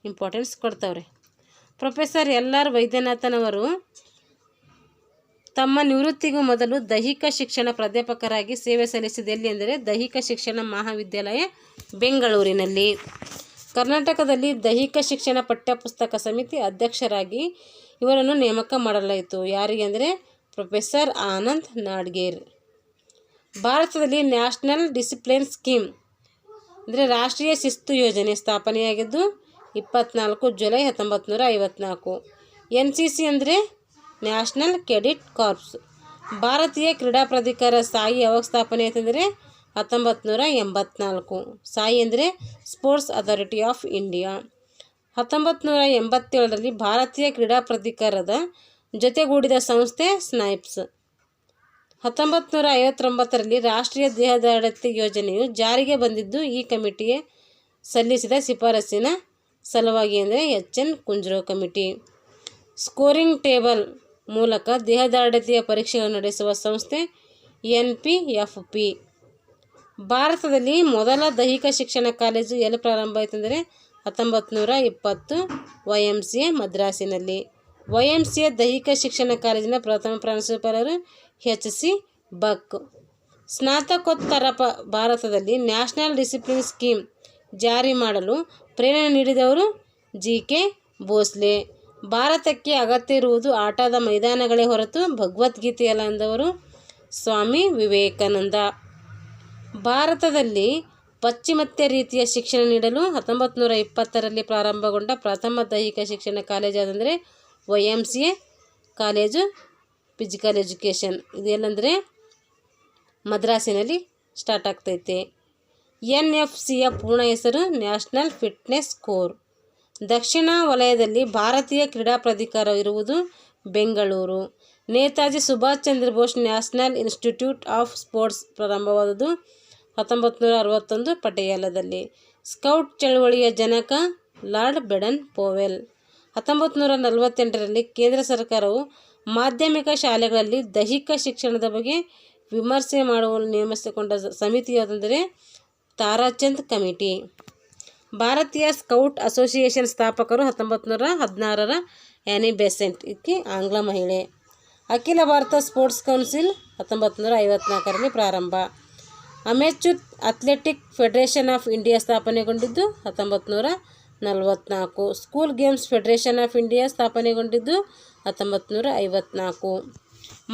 ಇಂಪಾರ್ಟೆನ್ಸ್ ಕೊಡ್ತಾವ್ರೆ. ಪ್ರೊಫೆಸರ್ LR ವೈದ್ಯನಾಥನ್ ಅವರು ತಮ್ಮ ನಿವೃತ್ತಿಗೂ ಮೊದಲು ದೈಹಿಕ ಶಿಕ್ಷಣ ಪ್ರಾಧ್ಯಾಪಕರಾಗಿ ಸೇವೆ ಸಲ್ಲಿಸಿದ ಎಲ್ಲಿ ಅಂದರೆ ದೈಹಿಕ ಶಿಕ್ಷಣ ಮಹಾವಿದ್ಯಾಲಯ ಬೆಂಗಳೂರಿನಲ್ಲಿ. ಕರ್ನಾಟಕದಲ್ಲಿ ದೈಹಿಕ ಶಿಕ್ಷಣ ಪಠ್ಯಪುಸ್ತಕ ಸಮಿತಿ ಅಧ್ಯಕ್ಷರಾಗಿ ಇವರನ್ನು ನೇಮಕ ಮಾಡಲಾಯಿತು. ಯಾರಿಗೆ ಅಂದರೆ ಪ್ರೊಫೆಸರ್ ಆನಂದ್ ನಾಡ್ಗೇರ್. ಭಾರತದಲ್ಲಿ ನ್ಯಾಷನಲ್ ಡಿಸಿಪ್ಲಿನ್ ಸ್ಕೀಮ್ ಅಂದರೆ ರಾಷ್ಟ್ರೀಯ ಶಿಸ್ತು ಯೋಜನೆ ಸ್ಥಾಪನೆಯಾಗಿದ್ದು 24 ಜುಲೈ 1954. NCC ಅಂದರೆ ನ್ಯಾಷನಲ್ ಕೆಡೆಟ್ ಕಾರ್ಪ್ಸ್. ಭಾರತೀಯ ಕ್ರೀಡಾ ಪ್ರಾಧಿಕಾರ ಸಾಯಿ ಯಾವಾಗ ಸ್ಥಾಪನೆ ಆಯ್ತಂದರೆ 1984. ಸಾಯಿ ಅಂದರೆ ಸ್ಪೋರ್ಟ್ಸ್ ಅಥಾರಿಟಿ ಆಫ್ ಇಂಡಿಯಾ. 1987ರಲ್ಲಿ ಭಾರತೀಯ ಕ್ರೀಡಾ ಪ್ರಾಧಿಕಾರದ ಜೊತೆಗೂಡಿದ ಸಂಸ್ಥೆ ಸ್ನೈಪ್ಸ್. 1959ರಲ್ಲಿ ರಾಷ್ಟ್ರೀಯ ದೇಹದಾಢ್ಯತೆ ಯೋಜನೆಯು ಜಾರಿಗೆ ಬಂದಿದ್ದು ಈ ಕಮಿಟಿಗೆ ಸಲ್ಲಿಸಿದ ಶಿಫಾರಸಿನ ಸಲುವಾಗಿ ಅಂದರೆ HN ಕುಂಜ್ರೋ ಕಮಿಟಿ. ಸ್ಕೋರಿಂಗ್ ಟೇಬಲ್ ಮೂಲಕ ದೇಹದಾಢ್ಯತೆಯ ಪರೀಕ್ಷೆಗಳನ್ನು ನಡೆಸುವ ಸಂಸ್ಥೆ NPFP. ಭಾರತದಲ್ಲಿ ಮೊದಲ ದೈಹಿಕ ಶಿಕ್ಷಣ ಕಾಲೇಜು ಎಲ್ಲಿ ಪ್ರಾರಂಭ ಆಯಿತಂದರೆ 1920 YMCA ಮದ್ರಾಸಿನಲ್ಲಿ. YMCA ದೈಹಿಕ ಶಿಕ್ಷಣ ಕಾಲೇಜಿನ ಪ್ರಥಮ ಪ್ರಾಂಶುಪಾಲರು HC ಬಕ್. ಸ್ನಾತಕೋತ್ತರ ಭಾರತದಲ್ಲಿ ನ್ಯಾಷನಲ್ ಡಿಸಿಪ್ಲಿನ್ ಸ್ಕೀಮ್ ಜಾರಿ ಮಾಡಲು ಪ್ರೇರಣೆ ನೀಡಿದವರು GK ಭೋಸ್ಲೆ. ಭಾರತಕ್ಕೆ ಅಗತ್ಯ ಇರುವುದು ಆಟದ ಮೈದಾನಗಳೇ ಹೊರತು ಭಗವದ್ಗೀತೆಯಲ್ಲ ಎಂದವರು ಸ್ವಾಮಿ ವಿವೇಕಾನಂದ. ಭಾರತದಲ್ಲಿ ಪಾಶ್ಚಿಮಾತ್ಯ ರೀತಿಯ ಶಿಕ್ಷಣ ನೀಡಲು 1920ರಲ್ಲಿ ಪ್ರಾರಂಭಗೊಂಡ ಪ್ರಥಮ ದೈಹಿಕ ಶಿಕ್ಷಣ ಕಾಲೇಜು ಯಾವುದಂದರೆ YMCA ಕಾಲೇಜು ಫಿಸಿಕಲ್ ಎಜುಕೇಷನ್. ಇದೆಲ್ಲಂದರೆ ಮದ್ರಾಸಿನಲ್ಲಿ ಸ್ಟಾರ್ಟ್ ಆಗ್ತೈತೆ. NFCಯ ಪೂರ್ಣ ಹೆಸರು ನ್ಯಾಷನಲ್ ಫಿಟ್ನೆಸ್ ಕೋರ್. ದಕ್ಷಿಣ ವಲಯದಲ್ಲಿ ಭಾರತೀಯ ಕ್ರೀಡಾ ಪ್ರಾಧಿಕಾರ ಇರುವುದು Bengaluru. Netaji Subhash Chandra Bose national institute of sports ಪ್ರಾರಂಭವಾದುದು 1961 ಪಟಿಯಾಲದಲ್ಲಿ. ಸ್ಕೌಟ್ ಚಳವಳಿಯ ಜನಕ ಲಾರ್ಡ್ ಬೆಡನ್ ಪೋವೆಲ್. 1948ರಲ್ಲಿ ಕೇಂದ್ರ ಸರ್ಕಾರವು ಮಾಧ್ಯಮಿಕ ಶಾಲೆಗಳಲ್ಲಿ ದೈಹಿಕ ಶಿಕ್ಷಣದ ಬಗ್ಗೆ ವಿಮರ್ಶೆ ಮಾಡಲು ನೇಮಿಸಿಕೊಂಡ ಸಮಿತಿ ಯಾವುದೆಂದರೆ ತಾರಾಚಂದ್ ಕಮಿಟಿ. ಭಾರತೀಯ ಸ್ಕೌಟ್ ಅಸೋಸಿಯೇಷನ್ ಸ್ಥಾಪಕರು 1916ರ ಆ್ಯನಿ ಬೆಸೆಂಟ್, ಈಕೆ ಆಂಗ್ಲ ಮಹಿಳೆ. ಅಖಿಲ ಭಾರತ ಸ್ಪೋರ್ಟ್ಸ್ ಕೌನ್ಸಿಲ್ 1954ರಲ್ಲಿ ಪ್ರಾರಂಭ. Amateur athletic federation of India ಸ್ಥಾಪನೆಗೊಂಡಿದ್ದು 1944. School games federation of India ಸ್ಥಾಪನೆಗೊಂಡಿದ್ದು 1954.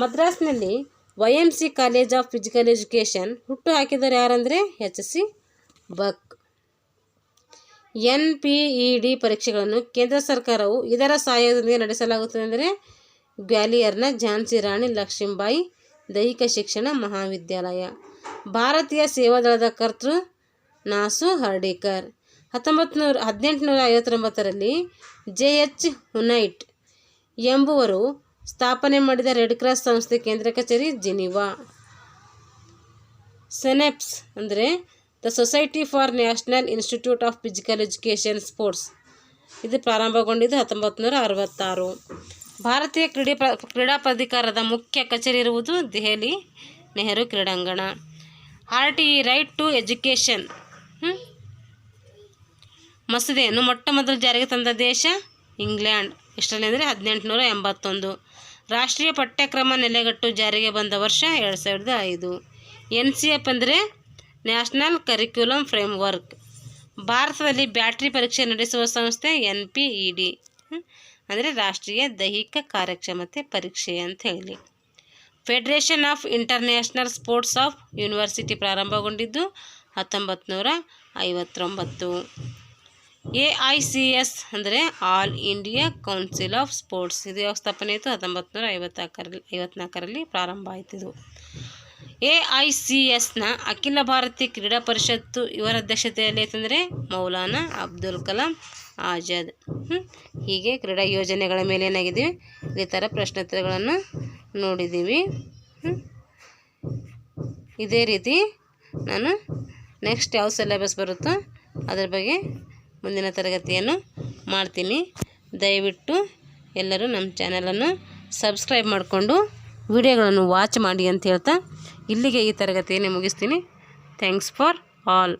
ಮದ್ರಾಸ್ನಲ್ಲಿ YMC college of physical education ಹುಟ್ಟು ಹಾಕಿದವರು ಯಾರಂದರೆ HC ಬಕ್. NPED ಪರೀಕ್ಷೆಗಳನ್ನು ಕೇಂದ್ರ ಸರ್ಕಾರವು ಇದರ ಸಹಾಯದೊಂದಿಗೆ ನಡೆಸಲಾಗುತ್ತದೆ ಅಂದರೆ ಗ್ವಾಲಿಯರ್ನ ಝಾನ್ಸಿ ರಾಣಿ ಲಕ್ಷ್ಮೀಬಾಯಿ ದೈಹಿಕ ಶಿಕ್ಷಣ ಮಹಾವಿದ್ಯಾಲಯ. ಭಾರತೀಯ ಸೇವಾದಳದ ಕರ್ತೃ ನಾಸು ಹರ್ಡೇಕರ್. 1859ರಲ್ಲಿ JH ಹುನೈಟ್ ಎಂಬುವರು ಸ್ಥಾಪನೆ ಮಾಡಿದ ರೆಡ್ ಕ್ರಾಸ್ ಸಂಸ್ಥೆ ಕೇಂದ್ರ ಕಚೇರಿ ಜಿನಿವಾ. ಸೆನೆಪ್ಸ್ ಅಂದರೆ the society for national institute of physical education sports, ಇದು ಪ್ರಾರಂಭಗೊಂಡಿದ್ದು 1966. ಭಾರತೀಯ ಕ್ರೀಡಾ ಪ್ರಾಧಿಕಾರದ ಮುಖ್ಯ ಕಚೇರಿ ಇರುವುದು ದೆಹಲಿ ನೆಹರು ಕ್ರೀಡಾಂಗಣ. RTE ರೈಟ್ ಟು ಎಜುಕೇಷನ್ ಮಸೂದೆಯನ್ನು ಮೊಟ್ಟ ಮೊದಲು ಜಾರಿಗೆ ತಂದ ದೇಶ ಇಂಗ್ಲೆಂಡ್. ಎಷ್ಟರಲ್ಲಿ ಅಂದರೆ 1881. ರಾಷ್ಟ್ರೀಯ ಪಠ್ಯಕ್ರಮ ನೆಲೆಗಟ್ಟು ಜಾರಿಗೆ ಬಂದ ವರ್ಷ 2005. NCF ಅಂದರೆ ನ್ಯಾಷನಲ್ ಕರಿಕ್ಯುಲಮ್ ಫ್ರೇಮ್ವರ್ಕ್. ಭಾರತದಲ್ಲಿ ಬ್ಯಾಟ್ರಿ ಪರೀಕ್ಷೆ ನಡೆಸುವ ಸಂಸ್ಥೆ NPED ಅಂದರೆ ರಾಷ್ಟ್ರೀಯ ದೈಹಿಕ ಕಾರ್ಯಕ್ಷಮತೆ ಪರೀಕ್ಷೆ ಅಂತ ಹೇಳಿ. Federation of international sports of university ಪ್ರಾರಂಭಗೊಂಡಿದ್ದು 1959. AICS ಅಂದರೆ all India council of sports, ಇದು ಯಾವ ಸ್ಥಾಪನೆ ಆಯಿತು 1954ರಲ್ಲಿ ಪ್ರಾರಂಭ ಆಯಿತು. AICSನ ಅಖಿಲ ಭಾರತೀಯ ಕ್ರೀಡಾ ಪರಿಷತ್ತು ಇವರ ಅಧ್ಯಕ್ಷತೆಯಲ್ಲಿ ಐತಂದರೆ ಮೌಲಾನಾ ಅಬ್ದುಲ್ ಕಲಾಂ ಆಜಾದ್. ಹೀಗೆ ಕ್ರೀಡಾ ಯೋಜನೆಗಳ ಮೇಲೆ ಏನಾಗಿದ್ದೀವಿ ಇದೇ ಥರ ಪ್ರಶ್ನೋತ್ತರಗಳನ್ನು ನೋಡಿದ್ದೀವಿ. ಇದೇ ರೀತಿ ನಾನು ನೆಕ್ಸ್ಟ್ ಯಾವ ಸಿಲೆಬಸ್ ಬರುತ್ತೋ ಅದರ ಬಗ್ಗೆ ಮುಂದಿನ ತರಗತಿಯನ್ನು ಮಾಡ್ತೀನಿ. ದಯವಿಟ್ಟು ಎಲ್ಲರೂ ನಮ್ಮ ಚಾನಲನ್ನು ಸಬ್ಸ್ಕ್ರೈಬ್ ಮಾಡಿಕೊಂಡು ವಿಡಿಯೋಗಳನ್ನು ವಾಚ್ ಮಾಡಿ ಅಂತ ಹೇಳ್ತಾ ಇಲ್ಲಿಗೆ ಈ ತರಗತಿಯನ್ನು ಮುಗಿಸ್ತೀನಿ. Thanks for all.